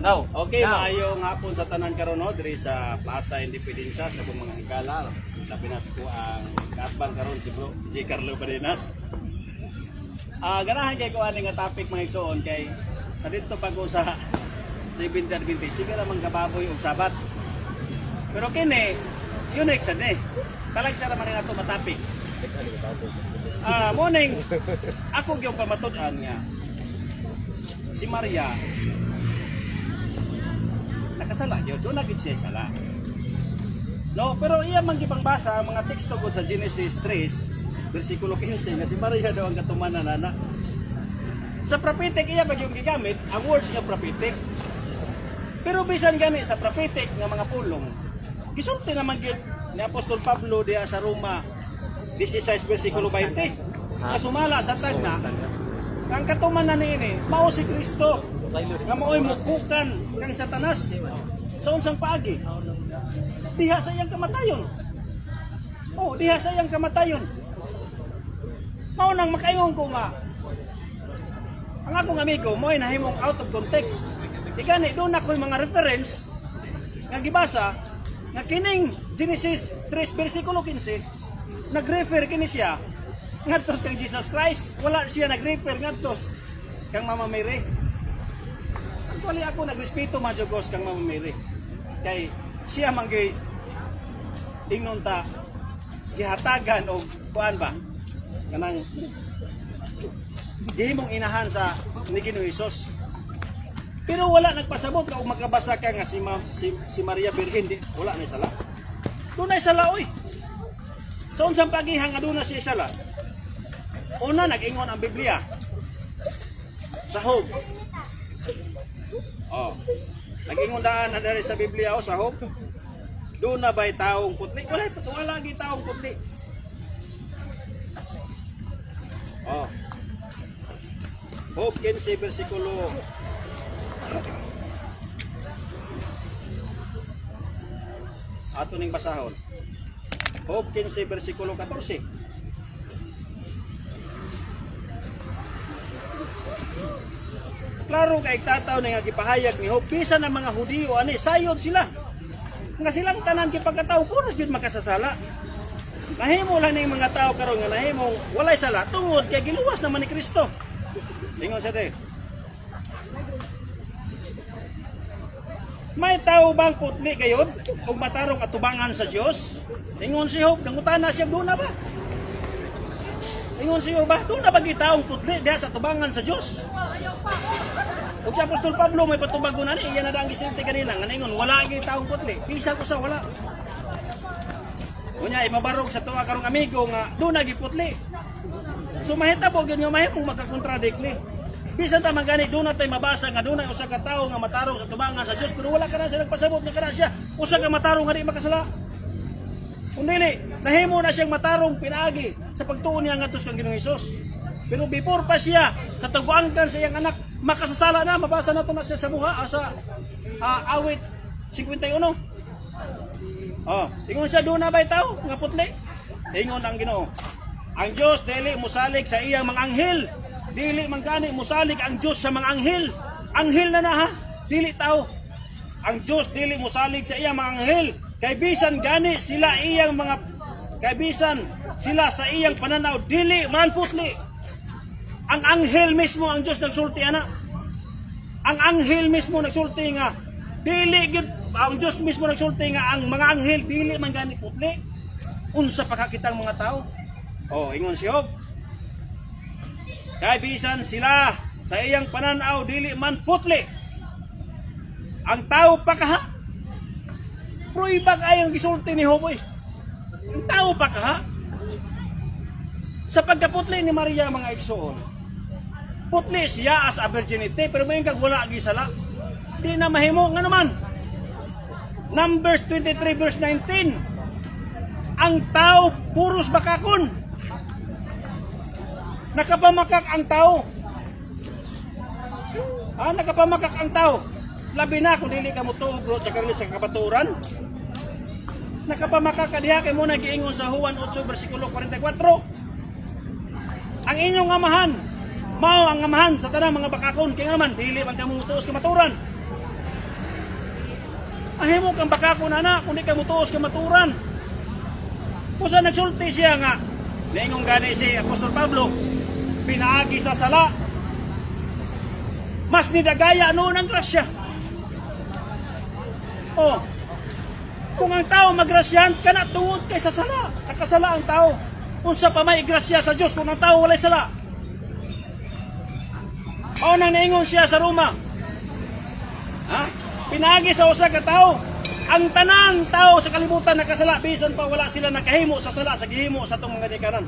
now Okay, Now. maayong hapon sa tanan karon no diri sa Plaza Independencia sa mga higala. Labi na ko ang kaatbang karon si Bro J. Carlo Barenas. Ganahan kay ko ani nga topic mga igsoon kay sa dito pag sa 7:20 siguro man kababoy og sabat. Pero kini unique sad ni. Talag sa man nato matapik. Morning. Ako gyud pamatud-an nga si Maria nakasala yun, doon naging siya sala. No, pero iya man gipang basa ang mga teksto ko sa Genesis 3, versikulo 15 nga si Maria daw ang katumanan nana. Sa prophetic iya pag yung gigamit ang words nga prophetic. Pero bisan gani sa prophetic nga mga pulong, gisulti naman gyud ni Apostol Pablo diha sa Roma 16 versikulo 20. Kasumala sa tagna ang katumanan niini mao si Kristo nga mao'y mubukan kang Satanas sa unsang paagi. Diha sa iyang kamatayon. Oh, diha sa iyang kamatayon. Mao nang makaingon ko nga ang akong amigo mo'y nahimong out of context. Ikani doon ako'y mga reference nga gibasa nga kining Genesis 3 versikulo 15 nag-refer kini siya ngadtos kang Jesus Christ. Wala siya nag-refer ngadtos kang Mama Mary. Actually ako nagrespeto majugos kang Mama Mary. Kay siya manggay ingnon ta gihatagan og kuan ba kanang gihimong inahan sa ni Ginoong Hesus. Pero wala nagpasabot ka og makabasa ka nga si Maria Virgen di wala na sala. Dunay sala oy. Sa unsang pagihang aduna siya sala. Una nag-ingon ang Biblia. Sa Job. Oh. Nag-ingon daan na dari sa Biblia o sa Job. Doon na ba'y taong putli? Wala lagi taong putli. Oh. Job 15 versikulo ato ning basahon. Job 15 versikulo 14. Klaro kay tataw nga gipahayag ni Job bisan ang mga Hudiyo ani sayod sila. Nga silang tanan gipagkatawo puros gyud makasasala. Nahimo lang ning mga tao karon nga nahimong walay sala tungod kay giluwas naman ni Kristo. Ingon sa de. May tao bang putli gayud ug matarong atubangan sa Dios? Ingon si Job, nangutana siya doon na ba? Ingon si Job ba, doon na ba gitaong putli diha sa atubangan sa Dios? Ug si Apostol Pablo may patubagon ani, iya na dang gisulti kanina nga ningon wala gyud taong putli. Bisa ko sa wala. Unya imabarog sa tuwa karong amigo nga doon na giputli. So mahitabo gyud nga mahimong magkakontradict ni. Bisan ta man gani doon na tay mabasa nga doon na usa ka tawo nga matarong sa tubangan sa Dios pero wala ka na siya nagpasabot nga kana siya usa ka matarong nga di makasala. Undili, nahimo na siyang matarong pinaagi sa pagtuon niya ngadto kang Ginoong Hesus. Pero before pa siya sa taguangkan sa iyang anak makasasala na, mabasa na to na siya sa buha sa awit 51. Oh, ingon siya doon na ba'y tao nga putli? Ingon ang Ginoo. Ang Dios dili musalig sa iyang mga anghel. Dili man gani musalig ang Dios sa mga anghel. Anghel na ha, dili tao. Ang Dios dili musalig sa iyang mga anghel. Kay bisan gani sila iyang mga kay bisan sila sa iyang pananaw dili man putli. Ang anghel mismo ang Dios nagsulti ana. Ang anghel mismo nagsulti nga dili gid ang Dios mismo nagsulti nga ang mga anghel dili man gani putli. Unsa pa kakitang mga tao? Oh, ingon si Job. Kay bisan sila sa iyang pananaw dili man putli. Ang tao pa kaha. Pruiba kayang gisulti ni Job. Ang tao pa kaha. Sa pagkaputli ni Maria mga igsoon. Putli siya as a virginity pero mayon kag wala gisala. Di na mahimo nga naman. Numbers 23 verse 19. Ang tao puros bakakon. Nakapamakak ang tao. Nakapamakak ang tao. Labi na kung dili ka mo tuog bro sa karili sa kabaturan. Nakapamakak ka diha kay mo nagiingon sa Juan 8 versikulo 44. Ang inyong amahan mao ang amahan sa tanang mga bakakon kaya naman dili man kamo mutuos ka maturan. Ahimo kang bakakon ana kundi ka mutuos ka maturan. Kusa nagsulti siya nga niingon gani si Apostol Pablo pinaagi sa sala. Mas nidagaya noon ang grasya. Oh. Kung ang tao magrasyan kana tungod kay sa sala, nakasala ang tao. Unsa pa may grasya sa Dios kung ang tao walay sala? O nang naingon siya sa Roma. Ha? Pinaagi sa usa ka tawo. Ang tanang tao sa kalibutan nakasala bisan pa wala sila nakahimo sa sala sa gihimo sa tong mga ginikanan.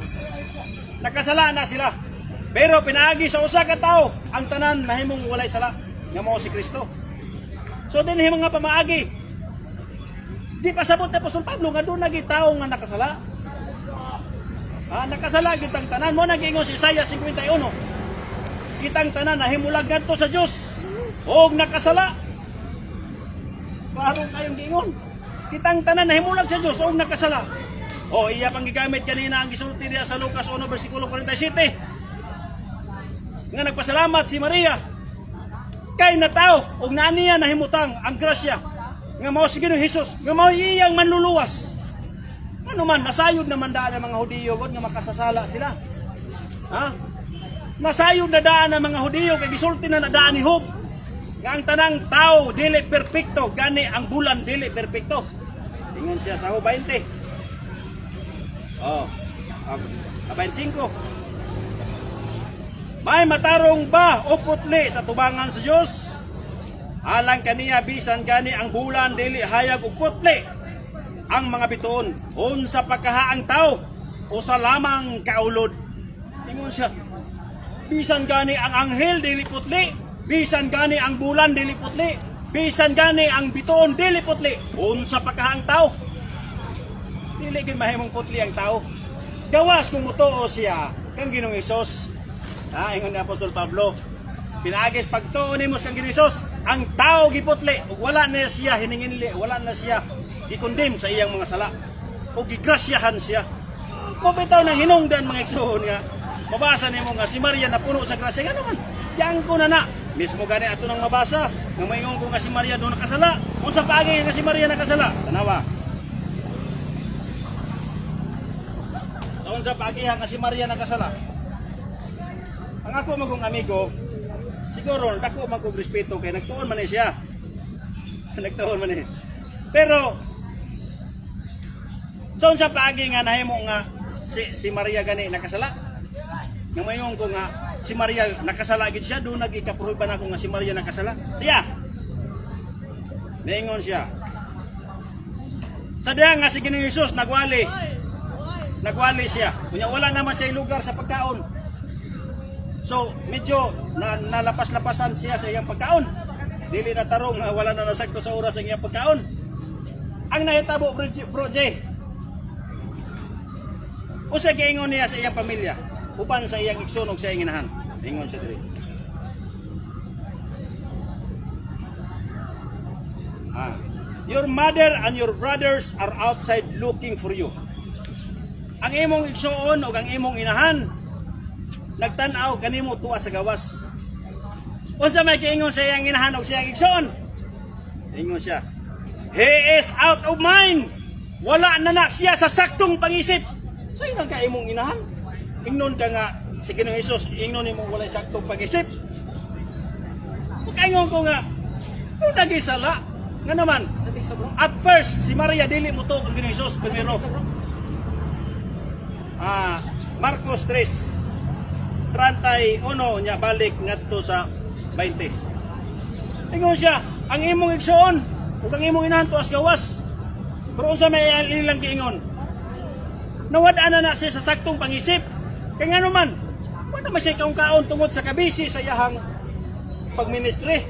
Nakasala na sila. Pero pinaagi sa usa ka tawo ang tanan nahimong walay sala nga mao si Kristo. So dinhi mga pamaagi. Di pasabot ni Apostol Pablo nga doon naging tao nga nakasala. Nakasala kitang tanan mo nag-ingon si Isaiah 51. Kitang tanan nahimulag ngadto sa Dios. Og nakasala. Parang kayong gingon. Kitang tanan nahimulag sa Dios og nakasala. Iya pang gigamit kanina ang gisulti diya sa Lucas 1 bersikulo 47. Nga nagpasalamat si Maria kay na tao og naniya nahimutang ang grasya nga mao si Ginoong Hesus nga mao iyang manluluwas. Ano man nasayod naman daan ang mga Hudiyo gud nga makasasala sila. Nasayod na daan ang mga Hudiyo kay gisulti na daan ni Job nga ang tanang tao dili perpekto gani ang bulan dili perpekto. Ingon siya sa Job 20. 25. May matarong ba o putli sa tubangan sa Dios? Alang kaniya bisan gani ang bulan dili hayag og putli. Ang mga bituon unsa pagkahaang tao o sa lamang kaulod. Ingon siya. Bisan gani ang anghel dili putli, bisan gani ang bulan dili putli, bisan gani ang bituon dili putli. Unsa pagkahaang tao? Dili gid mahimong putli ang tao. Gawas kung mutuo siya kang Ginoong Hesus. Ingon ni Apostol Pablo, pinaagis pagtuon nimo kang Ginoong Hesus, ang tao giputli ug wala na siya hininginli, wala na siya gikondem sa iyang mga sala ug gigrasyahan siya. Mabitaw nang hinungdan mga igsoon nga mabasa nimo nga si Maria napuno sa grasya nga naman. Yang ko na mismo gani ato nang mabasa nga moingon ko nga si Maria do nakasala. Unsa paagi nga si Maria nakasala? Tanawa. Unsa paagi nga si Maria nakasala? Ang ako magong amigo, siguro dako magkog respeto kay nagtuon man siya. Nagtuon man ni. Pero so unsa paagi nga nahimo nga si Maria gani nakasala? Nga mayon ko nga si Maria nakasala gid siya, do nagikapruban ako nga si Maria nakasala. Tiya. Ningon siya. Sa diha nga si Ginoong Hesus nagwali. Nagwali siya. Kunya wala naman siya lugar sa pagkaon. So, medyo nalapas-lapasan siya sa iyang pagkaon. Dili na tarong wala na nasakto sa oras ang iyang pagkaon. Ang nahitabo bro J. Usa giingon niya sa iyang pamilya upan sa iyang igsoon ug sa iyang inahan. Ingon siya diri. Your mother and your brothers are outside looking for you. Ang imong igsoon ug ang imong inahan nagtan-aw kanimo tuwa sa gawas. Unsa may giingon sa iyang inahan ug sa iyang igsoon? Ingon siya, he is out of mind. Wala na siya sa saktong pangisip. So yun ang kaimong inahan. Ingnon ka nga si Ginoong Hesus, ingnon nimo walay saktong pangisip. Kaingon ko nga, kung nagisala, nga naman, at first, si Maria dili mo to ang Ginoong Hesus, primero. Marcos 3:31 niya balik ngadto sa 20. Ingon siya, ang imong igsoon ug ang imong inahan tuas gawas. Pero unsa may ilang giingon? Nawad-ana na siya sa saktong pangisip. Kay ngano man, wala man siya kaon tungod sa kabisi sa iyahang pagministri.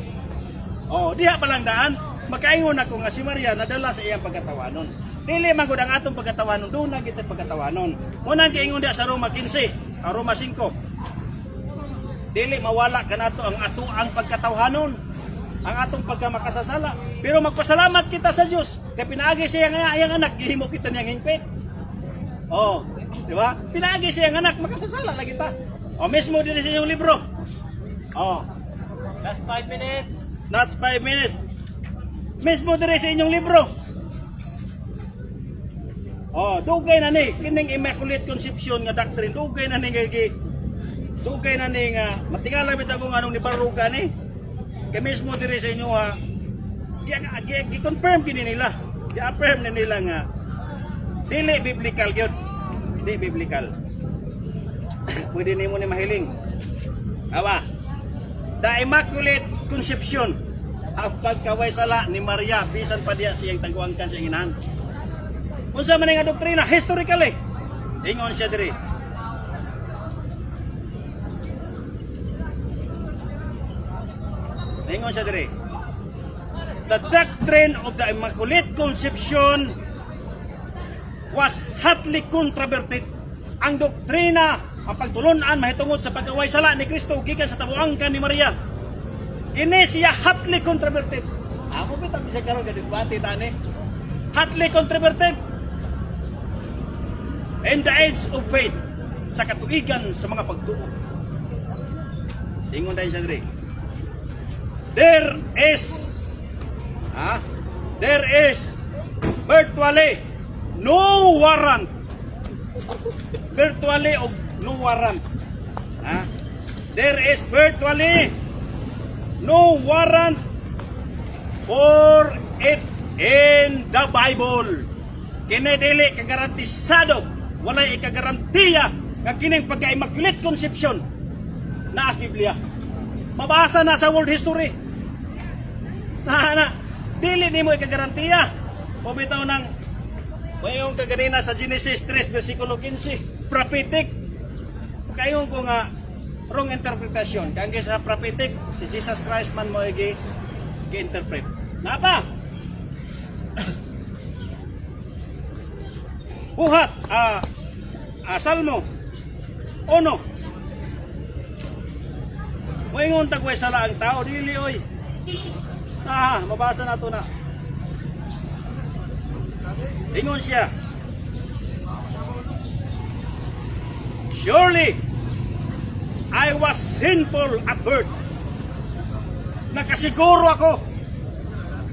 Diha pa lang daan, makaingon ako nga si Maria nadala sa iyang pagkatawanon. Dili man gud ang atong pagkatawanon, do na gid pagkatawanon. Muna giingon diha sa Roma 15, Roma 5. Dili mawala kanato ang ato ang pagkatawhanon, ang atong pagkamakasasala. Pero magpasalamat kita sa Dios kay pinaagi siya nga iyang anak gihimo kita niyang hingpit. Di ba? Pinaagi siya ang anak makasasala lagi ta. Mismo din sa inyong libro. Last 5 minutes. That's 5 minutes. Mismo din sa inyong libro. Dugay na ni kining Immaculate Conception nga doctrine, dugay na ni dugay na ni nga matingala bitaw kung anong ni Baruga ni. Kay mismo diri sa inyo ha. Gi-confirm kini nila. Gi-affirm na nila nga dili biblical gyud. Di biblical. Pwede nimo ni mahiling. The Immaculate Conception ang pagkaway sala ni Maria bisan pa diya siyang taguangkan sa inahan. Unsa man nga doktrina historically? Ingon siya diri. Ingon siya diri. The doctrine of the Immaculate Conception was hotly controverted. Ang doktrina, ang pagtulunan mahitungod sa pagkaway sala ni Kristo gikan sa tabuangkan ni Maria. Ini siya hotly controverted. Ako bitang siya karon ga debate tani. Hotly controverted. In the age of faith, sa katuigan sa mga pagtuo. Ingon dahil siya diri. There is virtually no warrant. Virtually of no warrant. There is virtually no warrant for it in the Bible. Kini dili kagarantisado, walay ikagarantiya nga kining pagka-Immaculate Conception na as Biblia. Mabasa na sa world history. Dili nimo ikagarantiya. O bitaw nang mayong kaganina sa Genesis 3 versikulo 15, prophetic. Kayon ko nga wrong interpretation. Kaya sa prophetic, si Jesus Christ man mo gi-interpret. Napa? Buhat, Salmo 1. Moingon tagway sala ang tao, dili oy. Mabasa na to na. Ingon siya. Surely, I was sinful at birth. Nakasiguro ako.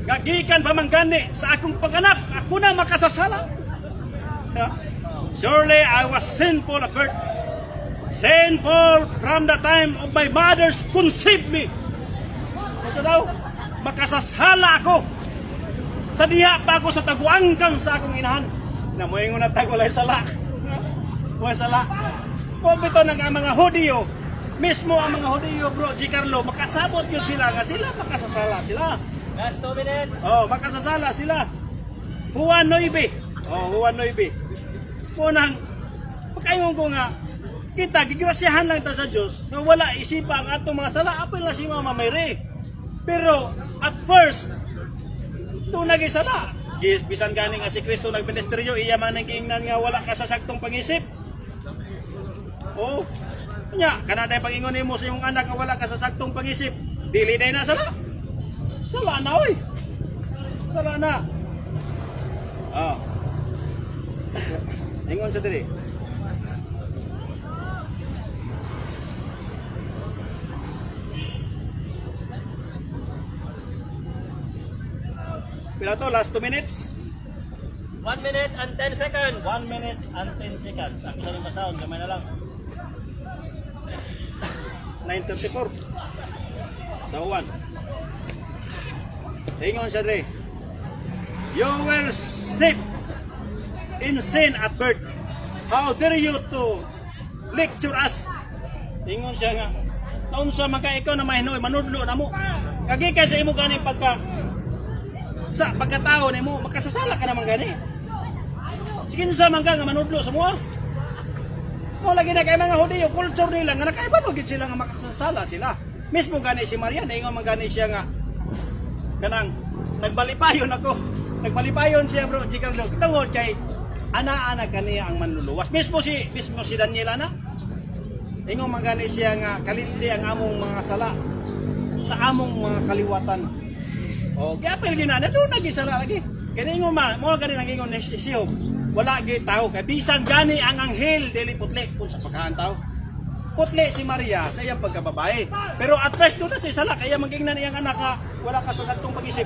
Gagikan pamanggani sa akong pag-anak. Ako na makasasala. Surely, I was sinful at birth. Sinful from the time of my mother's conceived me. Ano daw? Makasasala ako. Sa diha pa ako sa taguangkang sa akong inahan. Namoy nga natagulay sala. Walay sala. Kung ito ng mga Hudiyo, mismo ang mga Hudiyo, bro, G. Carlo, makasabot yun sila nga sila, makasasala sila. Last 2 minutes. Makasasala sila. Juan 9. Juan 9. Unang, pagkaingon ko nga, kita, gigrasyahan lang ta sa Diyos na wala isipa ang atong mga sala. Apil na si Mama Mary. Pero, at first, doon nagisala. Bisan gani nga si Kristo nagministeryo, iya man ang giingnan nga wala ka sa saktong pangisip. Nya, kanada pangingon nimo sa imong anak nga wala ka sa saktong pangisip. Dili day na sala. Sala na oy. Sala na. Ingon sa diri. Pila to? Last 2 minutes? 1 minute and 10 seconds. 1 minute and 10 seconds. Ako sa rin basahon, gamay na lang. 9:34. Sa 1. Ingon siya dre. You were steeped in sin at birth. How dare you to lecture us? Ingon siya nga. Naunsa maka ikaw na mahinoy, manudlo na mo. Kagi kay sa imo gani sa pagkatao nimo, makasasala ka naman gani. Sige sa man nga manudlo sa mua. Mo lagi na kay mga Hudiyo, culture nila nga nakaibalo gid sila nga makasasala sila. Mismo gani si Maria, ningon man gani siya nga kanang nagbalipayon ako. Nagbalipayon siya bro, G. Carlo. Tungod kay ana-ana kaniya ang manluluwas. Mismo si Daniel ana. Ningon man gani siya nga kalinti ang among mga sala sa among mga kaliwatan. Gapil ginana doon nagisala lagi. Kani ingon man, mo gani nangingon ni Siyob. Wala gi tao kay bisan gani ang anghel dili putli kun sa pagkaan tao. Putli si Maria sa iyang pagkababae. Pero at first doon na si sala kaya magingnan iyang anak nga wala ka sa saktong pag-isip.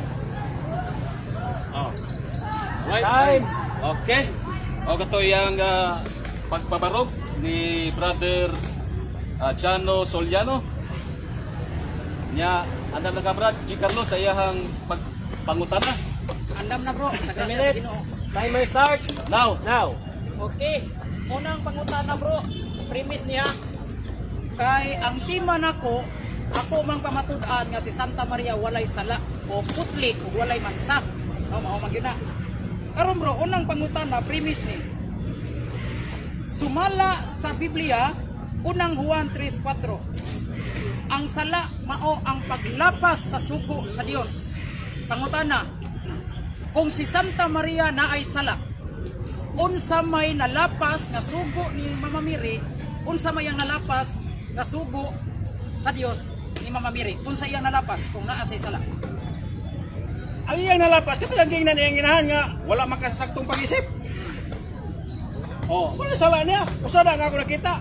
Right. Time. Okay. Kato yung pagbabarog ni Brother Jano Soliano. Nya, andam na ka Brad, G. Carlo sa iyahang pagpangutana. Andam na bro, sa 3 grasya sa minutes. Ginoo. Timer start. Now, Okay, unang pangutana bro, premise niya, kay ang tima nako, ako mang pamatud-an nga si Santa Maria walay sala. o putli ug walay mansa. Mao man gyud na. Karon bro, unang pangutana premise ni. Sumala sa Biblia, unang Juan 3:4. Ang sala mao ang paglapas sa sugo sa Dios. Pangutana, kung si Santa Maria naay sala, unsa may nalapas nga sugo ni Mama Mary, unsa may ang nalapas nga sugo sa Dios ni Mama Mary, unsa iyang nalapas kung naa say sala? Ang iyang nalapas, kasi ang iyang ginahan nga, wala makasaktong pag-isip. Oh, wala sala niya. Usada nga ako nakita.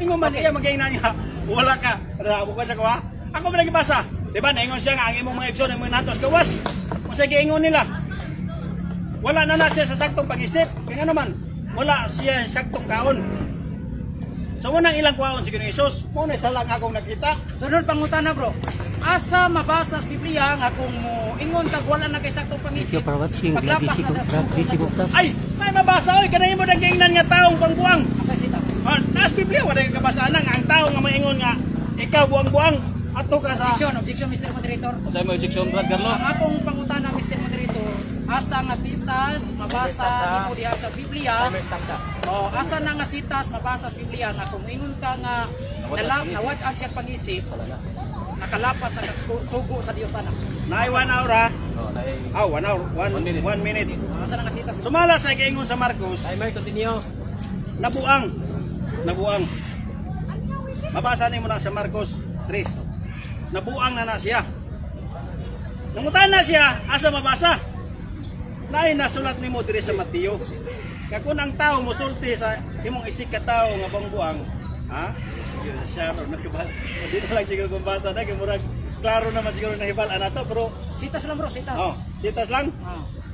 Ingon man iya magingnan niya, wala ka. Ano ko sa kuha? Ako man nagibasa. Di ba, naingon siya nga, ang imong mga igsoon, ang mga natos, gawas. Kung sa giingon nila, wala na siya sa saktong pag-isip. Kaya nga naman, wala siya sa saktong kaon. So, unang ilang kaon si Ginoong Hesus, muna sala nga akong nakita. Sunod pangutana bro, asa mabasa sa Biblia nga kung mo ingon kag wala na kay saktong Thank pangisip, you for watching. paglapas na sa sugo sa Dios. Ay, may mabasa, oy, kanahin mo ng gingnan nga taong pangbuang. Asa sitas? Taas Biblia, wala yung kabasaan nga, ang tao nga maingon nga, ikaw buang-buang, ato ka sa... Objection, Mr. Moderator. Sa mo objection, Brad Carlo? Ang akong pangutana, Mr. Moderator, asa nga sitas mabasa nimo diha sa Biblia? O asa na nga sitas mabasa sa Biblia nga kung ingon ka nga nawad-an siya pangisip, nakalapas na sugo sa Dios ana. Naay 1 hour ha? Oh, dahil 1 hour, 1 minute. Asa na nga sitas? Sumala sa kaingon sa Marcos, Timer, continue. nabuang. Mabasa nimo na sa Marcos 3. Nabuang na siya. Nangutan na siya, asa mabasa? Naay nasulat nimo diri sa Mateo. Nga kung ang tao musulti sa imong isig ka tao nga bangbuang, ha? Siguro siya ro nakabal. Dito lang siguro kung basa na kay murag klaro naman siguro na hibal ana to, pero Sitas lang bro, sitas. sitas lang.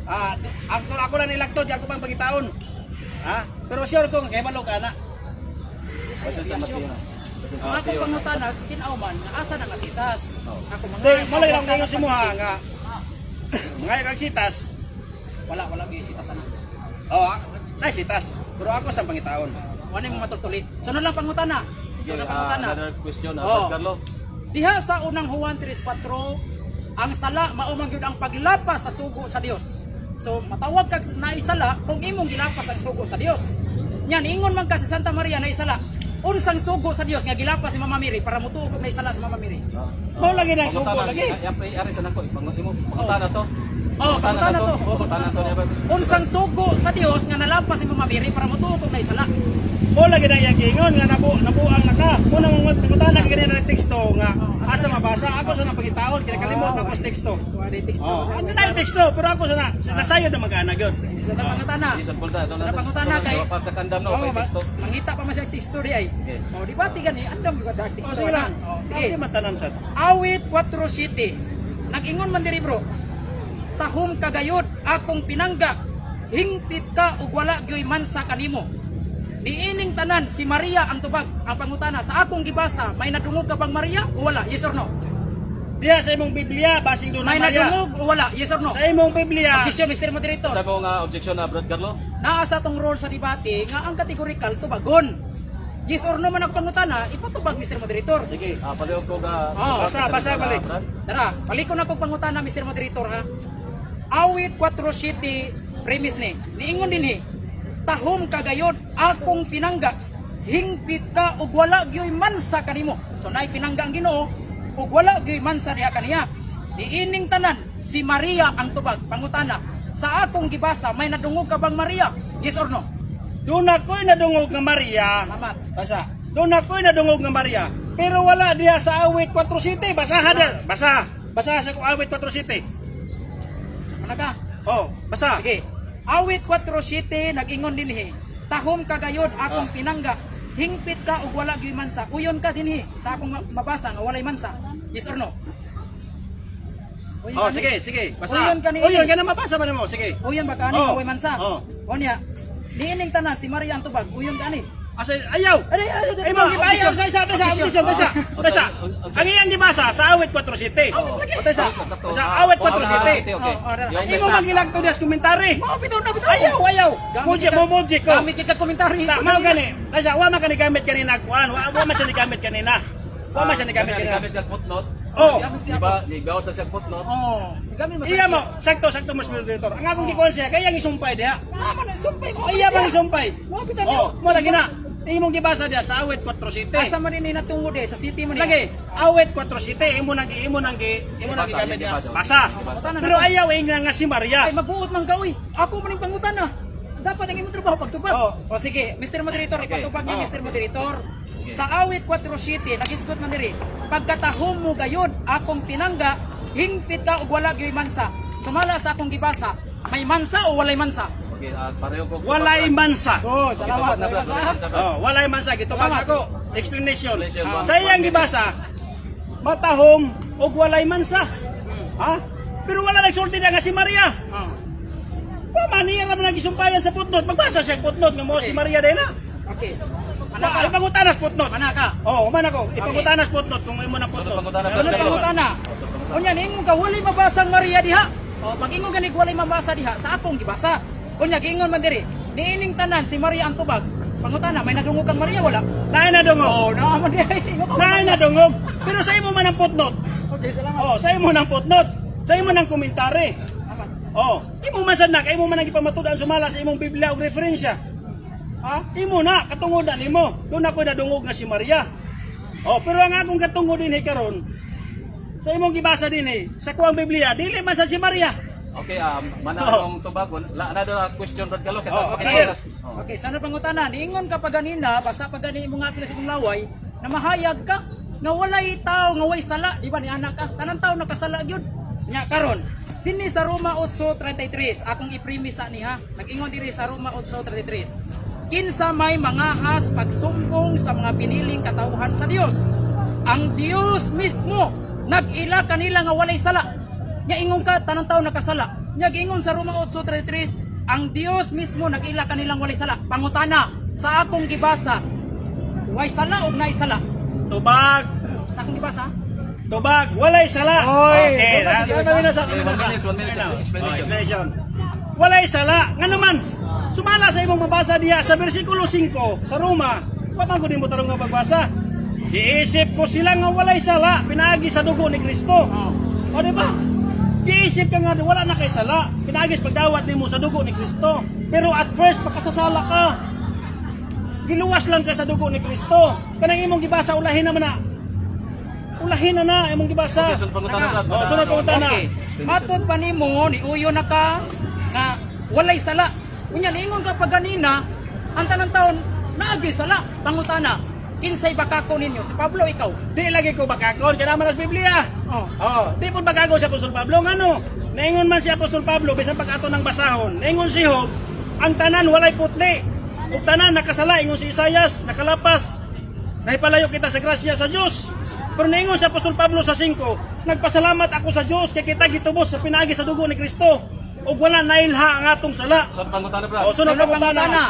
Ah. Ako lang nilagtod, di ako pang pagitaon. Pero sure kong kay balog ana. Basta sa Mateo. Ang akong pangutana, tinauman nga asa na nga sitas. Ako Kaya mo lang ngayon si Muha nga mga kag sitas. wala gyud sitas ana. Na sitas. Pero ako sa pangitaon. Wala mo matutulit. Sunod lang pangutana. Sige, Sunod pangutana. another question, Oh. Brad Carlo. Diha sa unang Juan 3:4, ang sala mao man gyud ang paglapas sa sugo sa Dios. So matawag kag naisala kung imong gilapas ang sugo sa Dios. Nya ingon man ka si Santa Maria naisala. Unsang sugo sa Dios nga gilapas si Mama Mary para mutuog na isala sa Mama Mary. Mo lagi na sugo lagi. Ari sa nako, imo pangutana to. Pangutana to. Pangutana to niya. Unsang sugo sa Dios nga nalapas si Mama Mary para mutuog na isala. Mo lagi na yang gingon nga nabuang na ka. Mo nang ngutana kini na teksto nga asa mabasa ako sa nang pangitaon kaya kalimot ako sa teksto. Wala text. Ano na yung teksto pero ako sa nasayod na mag-ana gyud. Sunod pangutana. Isang bulta ito Sunod pangutana kay pa sa kandam no, kay texto. mangita pa man siya teksto di ay. Okay. Di ba gani andam gyud dag teksto. Sige lang. Sige. Sige matanan sad. Awit 4:7. Nag-ingon man diri bro. Tahom kagayod akong pinangga. Hingpit ka ug wala gyoy mansa kanimo. Diining tanan si Maria ang tubag. Ang pangutana sa akong gibasa, may nadungog ka bang Maria o wala? Yes or no? Diya sa imong Biblia basing doon na May Maria. nadungog o wala? Yes or no? Sa imong Biblia. Objection, Mr. Moderator. Sa mo nga objection na Brad Carlo. Naa sa tong role sa debate nga ang categorical tubagon. Yes or no man ang pangutana, ipatubag Mr. Moderator. Sige. Palihog ko nga. Basa balik. Tara, paliko na kong pangutana Mr. Moderator ha. Awit 4:7 premise ni. Niingon din ni. Tahom kagayod akong pinangga. Hingpit ka ug wala gyoy mansa kanimo. So naay pinangga ang Ginoo ug wala gyoy mansa diha kaniya. Diining tanan si Maria ang tubag. Pangutana, sa akong gibasa may nadungog ka bang Maria? Yes or no? Doon ako'y nadungog nga Maria. Salamat. Basa. Doon ako'y nadungog nga Maria. Pero wala diha sa awit 4:7. Basaha diha. Basa. Basa sa awit 4:7. Ano ka? Oh, basa. Sige. Awit 4:7 nag-ingon dinhi. Tahom kagayod akong pinangga. Hingpit ka ug wala gyoy mansa. Uyon ka dinhi sa akong mabasa nga walay mansa. Yes or no? Uyon Oh, ka ni- sige, sige. Basa. Uyon ka ni. Uyon ka na mabasa ba nimo? Sige. Uyon ba ka ni Oh. walay mansa? Oh. Onya. Diining tanan si Maria ang tubag. Uyon ka ni. Asa ayaw. Ay mo gibayaw sa isa sa basa. Ang iyang gibasa sa awit 4:7. O tesa. Sa awit 4:7. Imo magilagto dias komentary. Mao bitaw na bitaw. Ayaw. Moji ko. Kami kita komentary. Ta mao gani. Tesa wa man kani gamit kanina kuan. Wa man siya ni gamit kanina. Wa man siya ni gamit kanina. Gamit kag footnote. Oh, Gamit Di siya ba, ligaw sa siyang footnote. Oh, gamit mo iya mo, sakto Mr. Moderator. Ang akong gikuan siya kaya ang isumpay diha. Naman ang sumpay mo. Iya bang isumpay? Mo bitan Oh, mo lagi na. Imong gibasa diha sa awit 47. Asa man ni natungod sa city man. Lagi, awit 47 imo nang gigamit diha. Basa. Pero ayaw nga si Maria. Ay magbuot man ka uy. Ako man ning pangutana. Dapat ang imong trabaho pagtubag. Oh. O sige, Mr. Moderator, ipatubag niya Oh. Mr. Moderator. Sa awit 47, nagisgot man diri. Pagkatahom mo gayon, akong tinangga, hingpit ka og wala gyoy mansa. Sumala sa akong gibasa, may mansa o walay mansa? Okay, pareho ko. Walay mansa. Oh, Salamat na, Brad. Oh, walay mansa gitubag Salamat. ako. Explanation. Explanation. Sa iyang gibasa, matahom og walay mansa. Ha? Pero wala nagsulti na nga si Maria. Ah. Pamaniya naman nagisumpayan sa putnot. Magbasa siya putnot nga mo si Maria din na. Okay. Ana ka? Ipangutanas putnot. Ana ka? Oh, man ako. Ipangutanas putnot kung imo na Sunod putnot. pangutana sa Sunod dalawa. pangutana. Unya ningon ka wali mabasa ang Maria diha. O pag ingon ganig wali mabasa diha sa akong gibasa. Unya giingon man diri. Niining tanan si Maria ang tubag. Pangutana, may nagungog kang Maria wala? Naay na dungog. Naaman diha. Naay na dungog. Pero sa imo man ang putnot. Okay, salamat. Oh, sa imo nang putnot. Sa imo nang komentary. Oh, imo man sad na kay imo man ang ipamatudan sumala sa imong Biblia og referensya. Ha? Imo na katungodan nimo. Doon ako nadungog nga si Maria. Oh, pero ang akong katungod din karon sa imong gibasa din sa kuang Biblia, dili man sad si Maria. Okay, mana Oh. akong tubag. Another question, Brad Galo. Oh, Okay. Okay, sana pangutana. Niingon ka pa ganina, basta pa gani mo nga pila sa imong laway, na mahayag ka, nga walay tao, nga way sala, di ba ni anak ka? Tanang tao nakasala gyud. Nya karon, dinhi sa Roma 8:33, akong i-premise niha. Nag-ingon diri sa Roma 8:33. Kinsa may mangahas pagsumbong sa mga piniling katawhan sa Dios. Ang Dios mismo nag-ila kanila nga walay sala. Nya ingon ka tanang tao nakasala. Nya giingon sa Roma 8:33, ang Dios mismo nag-ila kanilang walay sala. Pangutana sa akong gibasa, way sala og naay sala? Tubag, Sa akong gibasa? tubag, walay sala. Okay, tubag, na sa Okay, 1 minute explanation. Walay sala. Nga naman, sumala sa imong mabasa diya sa bersikulo 5 sa Roma. Wa man gud mo tarong nga pagbasa. Giisip ko sila nga walay sala pinaagi sa dugo ni Kristo. O di ba? Giisip ka nga wala na kay sala. Pinaagi sa pagdawat nimo sa dugo ni Kristo. Pero at first makasasala ka. Giluwas lang ka sa dugo ni Kristo. Kanang imong gibasa ulahin naman na. Ulahin na imong gibasa. Okay, sunod pangutana, Brad. Oh, sunod pangutana. Okay. Matud pa nimo ni uyo na ka nga walay sala. Unya niingon ka pa ganina, ang tanang taon naagi sala. Pangutana, kinsay bakako ninyo? Si Pablo ikaw. Di lagi ko bakakon, kaya naman ang Biblia. Oh. Oh, di po bakakon si Apostol Pablo. Ngano? Naingon man si Apostol Pablo, bisan pag-ato ng basahon. Naingon si Job, ang tanan walay putli. Ug tanan nakasala, ingon si Isayas, nakalapas. Nahipalayo kita sa grasya sa Dios. Pero naingon si Apostol Pablo sa 5, nagpasalamat ako sa Dios kay kita gitubos sa pinaagi sa dugo ni Kristo. Ug wala nailha ang atong sala. Sunod pangutana, Brad. O sunod Sunod pangutana. pangutana.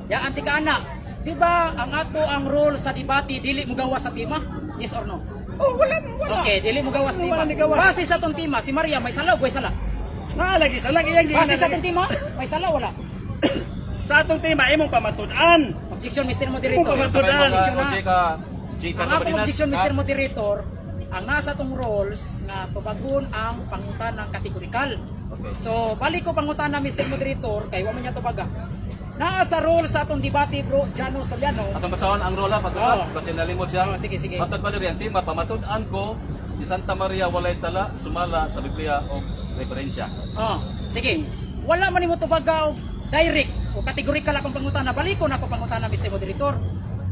Ya anti ka ana. Di ba ang ato ang role sa debate dili mo gawas sa tima? Yes or no? Oh, wala. Okay, dili mo gawas tima. Wala ni gawas. Base sa tong tima, si Maria may sala o way sala? Naalagi sala kaya Base sa tong tima, may sala wala? sa atong tema imong pamatud-an. Objection, Mr. Kung Moderator. pamatudan. Sabay mo ka, Jika Ang akong objection, Mr. Moderator, ang nasa tong roles nga tubagon ang pangutan ng kategorikal. Okay. So, balik ko pangutan na Mr. Moderator, kay wa man niya tubaga. Naa sa role sa atong debate, bro, Jano Soliano. Atong basahon ang rola Oo. pag-usap kasi nalimot siya. Oo, sige, sige. Matod pa diri ang tema pamatud-an ko si Santa Maria walay sala sumala sa Biblia o referensya. Oh, sige. Wala man nimo tubaga og direct o kategorikal akong pangutana. Balik ko na ako pangutana, Mr. Moderator.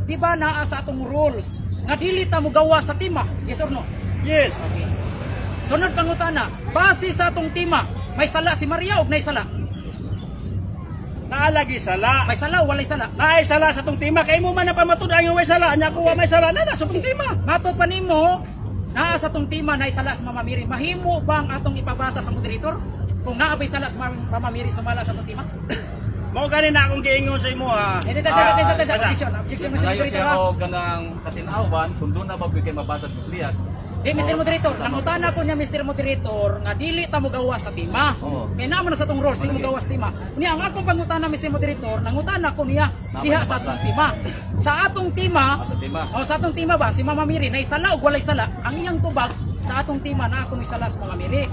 Di ba naa sa atong rules nga dili ta mo gawa sa tima? Yes or no? Yes. Okay. Sunod pangutana, base sa atong tima, may sala si Maria o nay sala? Naalagi sala. May sala o walay sala? Naay sala sa tong tema kay mo man napamatud-an nga way sala, nya ko wa may sala na sa tong tema. Matod pa nimo, naa sa atong tima na sala sa Mama Mary. Mahimo ba ang atong ipabasa sa moderator? Kung naa ba'y sala sa Mama Mary sumala sa atong tima? Mao gani na akong giingon sa imo ha. Hindi, basa. objection, Mr. Sayo Moderator. siya ha? o ganang katinawan kung doon na mabigay mabasa sa Biblia. Mr. Moderator, nangutana ko niya Mr. Moderator nga dili ta mo gawa sa tima. Oo. May naman na sa tong role, sige mo gawa sa tima. Niya ang akong pangutana Mr. Moderator, nangutana ko niya diha sa atong tima. Sa atong tima, Sa tema. o sa atong tima ba si Mama Mary nay sala o walay sala, ang iyang tubag sa atong tema na ako ni salas mga miri.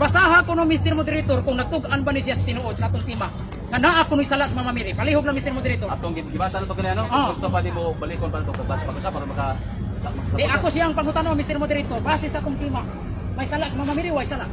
Basaha ko no Mr. Moderator kung nagtugan ba ni siya sa tinuod sa atong tema. Nga na ako ni salas mga miri. Palihog na Mr. Moderator. Atong gibasa na to ganyan, no? Ah. Gusto pa di mo balikon pa to pagbasa pa ko siya para maka Di ako siyang pangutano Mr. Moderator base sa atong tema. May salas mga miri, way sala.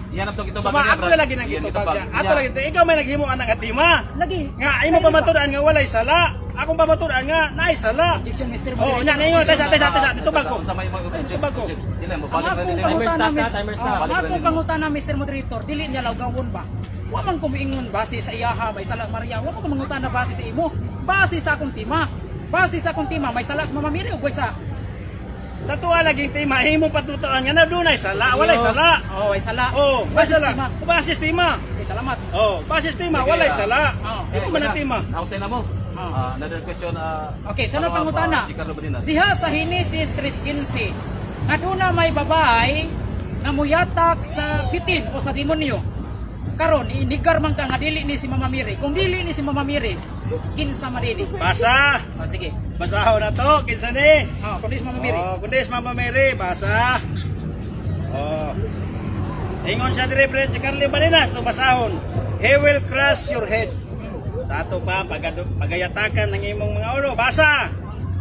Yan ang to gito Suma ako na lagi nang gitubag siya. Ako lagi, ikaw may naghimo ang atima. Lagi. Nga, imo pa matudan nga walay sala. Akong pa matudan nga naay sala. Objection Mr. Oh, Moderator. nya ninyo, tesa, dito ba ko? Sa may Tubag ko. Dili mo Ang balik akong na pangutana, Timer stop. Ang akong pangutana, Mr. Moderator, dili niya lawgawon ba? Wa man kumiingon base sa iyaha, may salas Maria. Wa man mangutana base sa imo. Base sa akong tema. Base sa akong tema, may salas mamamiri ug sa Sa tuwa naging tema, himo patutuan nga na dunay sala, walay sala. Oh, way sala. Oh, walay Base sa sala. tema. Ba sistema. Okay, salamat. Oh, ba sistema, walay sala. Oh. Imo man ang tema. Nausay na mo. Ah. Another question. Okay, sunod pangutana. Si Carlo Balinas. Diha sa Genesis 3:15, nga duna may babae na muyatak sa bitin o sa demonyo. Karon inigar man ka nga dili ni si Mama Miri. Kung dili ni si Mama Miri, kinsa madili? Basa. Oh, sige. Basahon na to, kinsa ni? Oh, kung di si Mama Miri. Oh, kundi is Mama Mary, basa. Oh. Ingon siya dire Brad, si Carly Balinas, to basahon. He will crush your head. Sa ato pa, pagayatakan ng imong mga ulo. Basa!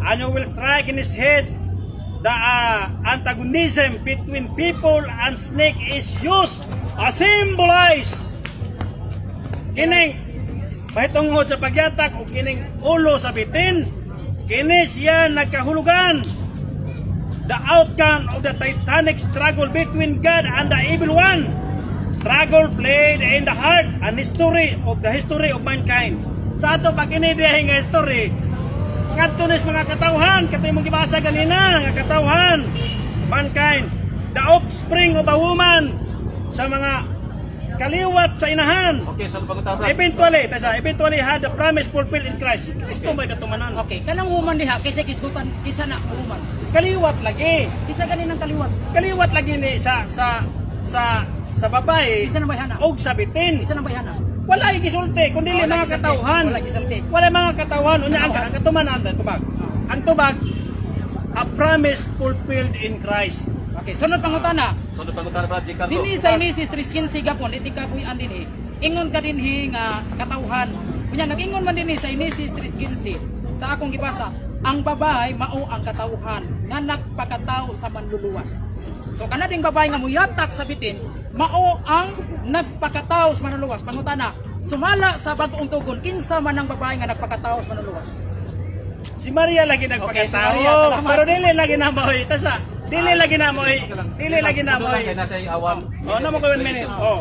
And you will strike in his head. The antagonism between people and snake is used as symbolize. Kining mahitungod sa pagyatak o kining ulo sa bitin. Kini siya nagkahulugan. The outcome of the titanic struggle between God and the evil one. Struggle played in the heart and history of mankind. Sa ato pag kinidiyahin nga history, ngadto nis mga katawhan, katong mong gibasa ganina, nga katawhan, mankind, the offspring of a woman, sa mga kaliwat sa inahan. Okay, sunod pangutana, Brad. Eventually had the promise fulfilled in Christ. Kristo may katumanan. Okay, kanang human diha kaysa kisgutan kisa na human. Kaliwat lagi. Kisa ganin ang kaliwat. Kaliwat lagi ni sa babae Kisa na bayhana. og sa bitin. Kisa na bayhana. Wala gisulti kundi Wala mga gisulti. katawhan. Wala gisulti. Wala mga katawhan unya ang katumanan tubag. Ang tubag a promise fulfilled in Christ. Okay, sunod pangutana. Sunod pangutana, Brad. Si Carlo. Dinhi sa Genesis 3:15 gapon, di ka buyan dinhi. Ingon ka dinhi nga katawhan. Kunya nag-ingon man dinhi sa Genesis 3:15 sa akong gibasa, ang babae mao ang katawhan nga nagpakatawo sa manluluwas. So kana ding babae nga muyatak sa bitin, mao ang nagpakatawo sa manluluwas. Pangutana, sumala sa bag-ong tugon kinsa man ang babae nga nagpakatawo sa manluluwas? Si Maria lagi Okay, si nagpakatao. Maria, salamat. Pero dili lagi na mo tasa. Dili lagi na mo. Dili lagi na mo. Kaya nasa awan. Oh, na mo ko 1 minute. Oh.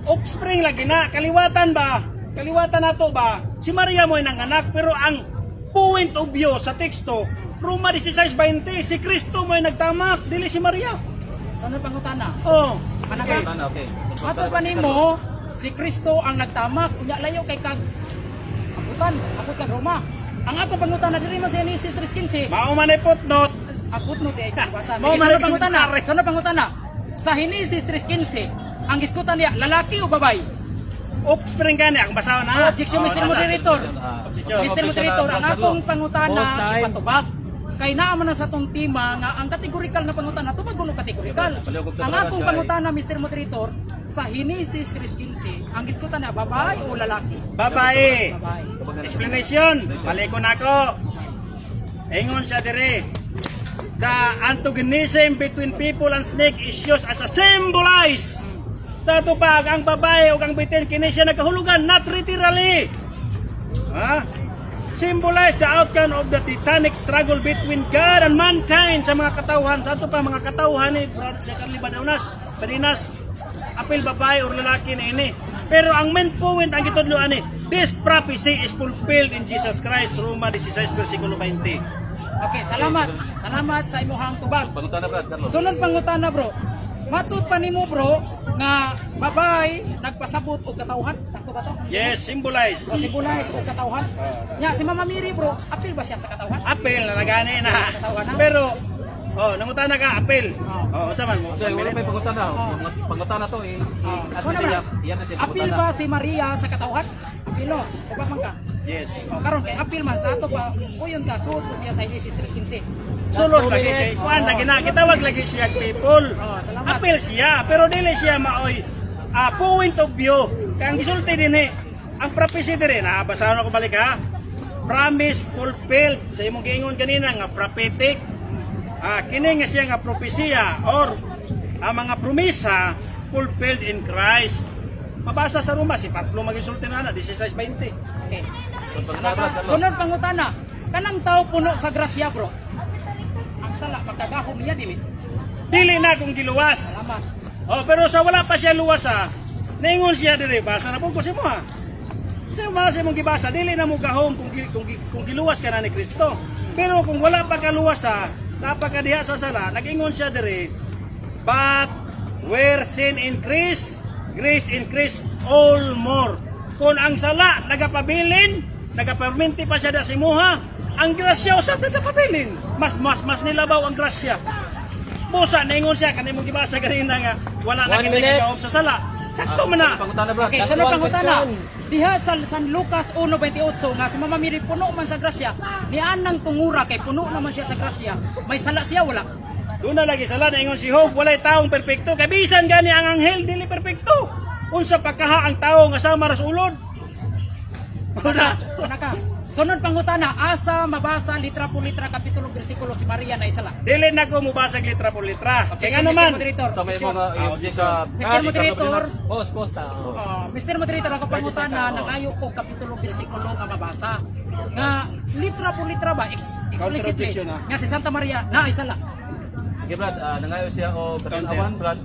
Offspring lagi na, kaliwatan ba? Kaliwatan nato ba? Si Maria mo nanganak pero ang point of view sa teksto, Roma 16:20, si Kristo mo nagtamak, dili si Maria. Sunod pangutana. Oh. Managa. Pangutana, okay. Ato pa nimo si Kristo ang nagtamak unya layo kay kag akut kag Roma. Ang ato pangutana diri man sa Genesis 3:15. Mao man ay footnote. Akut no di basa. Mo Sige, man sunod ang pangutana. komentary. Sunod pangutana. Sa Genesis 3:15, ang giskutan niya lalaki o babae? Offspring gani ang basahon na. Objection, Oh, Mr. nasa. Moderator. Objection. Mr. Moderator, ang akong pangutana Pause time. ipatubag. Kay naa man na sa tong tema nga ang kategorikal na pangutana tubag kuno kategorikal. Ang akong pangutana Mr. Moderator sa Genesis 3:15, ang giskutan niya babae o lalaki? Babae. Babae. Explanation. Malikon ako. Ingon siya dire. The antagonism between people and snake is used as a symbolize. Sa tupag, ang babae o ang bitin, kini siya nagkahulugan, not literally. Ha? Symbolize the outcome of the titanic struggle between God and mankind sa mga katawhan. Sa ito pa, mga katawhan ni Carly Balinas, apil babae o lalaki na ini. Pero ang main point, ang gitudloan ni, this prophecy is fulfilled in Jesus Christ, Roma 16, versikulo 20. Okay, salamat. Salamat sa imuhang tubag. Pangutana, Brad. Carlo. Sunod pangutana bro. Matud pa nimo bro nga babae nagpasabot og katawhan. Sakto ba to? Yes, symbolize. O si Bulais og katawhan. Nya si Mama Miri bro, apil ba siya sa katawhan? Apel na nagani na. Katawhan na? Pero, nangutana ka, apel. Oh. Saan man mo? So, wala may pangutana. Oh. Pangutana to eh. Ano At ba? yan na siya Apil pangutana. ba si Maria sa katawhan? Apilo. Uba man ka. Yes. O, karon kay apil man sa ato pa, puyon ka, suot ko siya sa Genesis 3:15. Sulod lagi kay kuan lagi na kitawag lagi siya people. Oh, salamat. Apil siya pero dili siya maoy point of view. Kang gisulti dinhi ang prophecy dire na basahan ko balik ha. Promise fulfilled sa imong giingon kanina nga prophetic. Kini nga siya nga propesya or ang mga promesa fulfilled in Christ. Mabasa sa Roma si Pablo magisulti na 16:20. Okay. Brad, Sunod pangutana, kanang tao puno sa grasya, bro. Ang sala magkagahom niya dili. Dili na kung giluwas. Salamat. Pero sa wala pa siya luwas naingon siya dire basa na po ko si mo ha. Sa wala siya mong gibasa, dili na mo gahom kung giluwas ka na ni Kristo. Pero kung wala pa ka luwas napakadiha sa sala, nag-ingon siya dire, but where sin increase, grace increase all more. Kung ang sala nagapabilin, nagaperminti pa siya da si Muha, ang grasya usap nagapabilin. Mas nilabaw ang grasya. Busa naingon siya kanimo gibasa ganina nga wala na 1 kita minute. gigawom sa sala. Sakto man na. Pangutana, Brad. Okay, That's sunod one pangutana. question. Diha sa San Lucas 1:28 nga si Mama Mary puno man sa grasya, ni anang tungura kay puno naman siya sa grasya. May sala siya wala. Doon na lagi sala naingon si Job, walay taong perpekto. Kay bisan gani ang anghel dili perpekto. Unsa pagkaha ang tawo nga sama ra sa ulod. Una. Una ka. Sunod pangutana, asa mabasa litra po litra kapitulo bersikulo si Maria na isala. Dili na ko mubasag litra por litra. Kaya nga Mr. naman. Moderator. Sa may mga i-object sa... Mr. Moderator, Post ta. Mr. Moderator, ako pangutana, nangayo ko kapitulo bersikulo nga mabasa. Nga litra po litra ba? Explicitly. Contradiction, ha? Nga si Santa Maria na isala. Sige, Brad, nangayo siya o katinawan, Brad.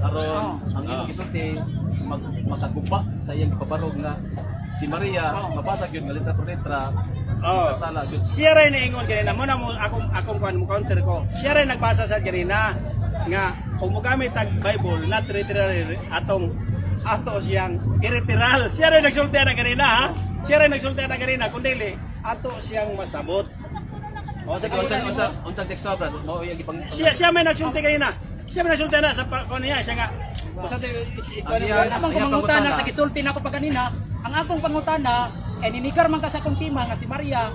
Aron ang imong gisulti magkagumba sa iyang pabarog nga si Maria mabasag yun nga litra por litra. Kasala yun. Siya rin naingon kanina. Muna mo akong counter ko. Siya rin nagbasa sa kanina nga kung mo gamit ang Bible not literary ato siyang literal. Siya rin nagsulti na kanina ha. Siya rin nagsulti na kanina kung dili ato siyang masabot. O sa Unsang teksto, Brad? Mao iyang ipang... siya may nagsulti kanina. Siya may nagsulti na sa niya siya nga. Kusante Wala man ko mangutana sa gisulti na ako pa kanina. Ang akong pangutana, ninigar man ka sa akong tima nga si Maria,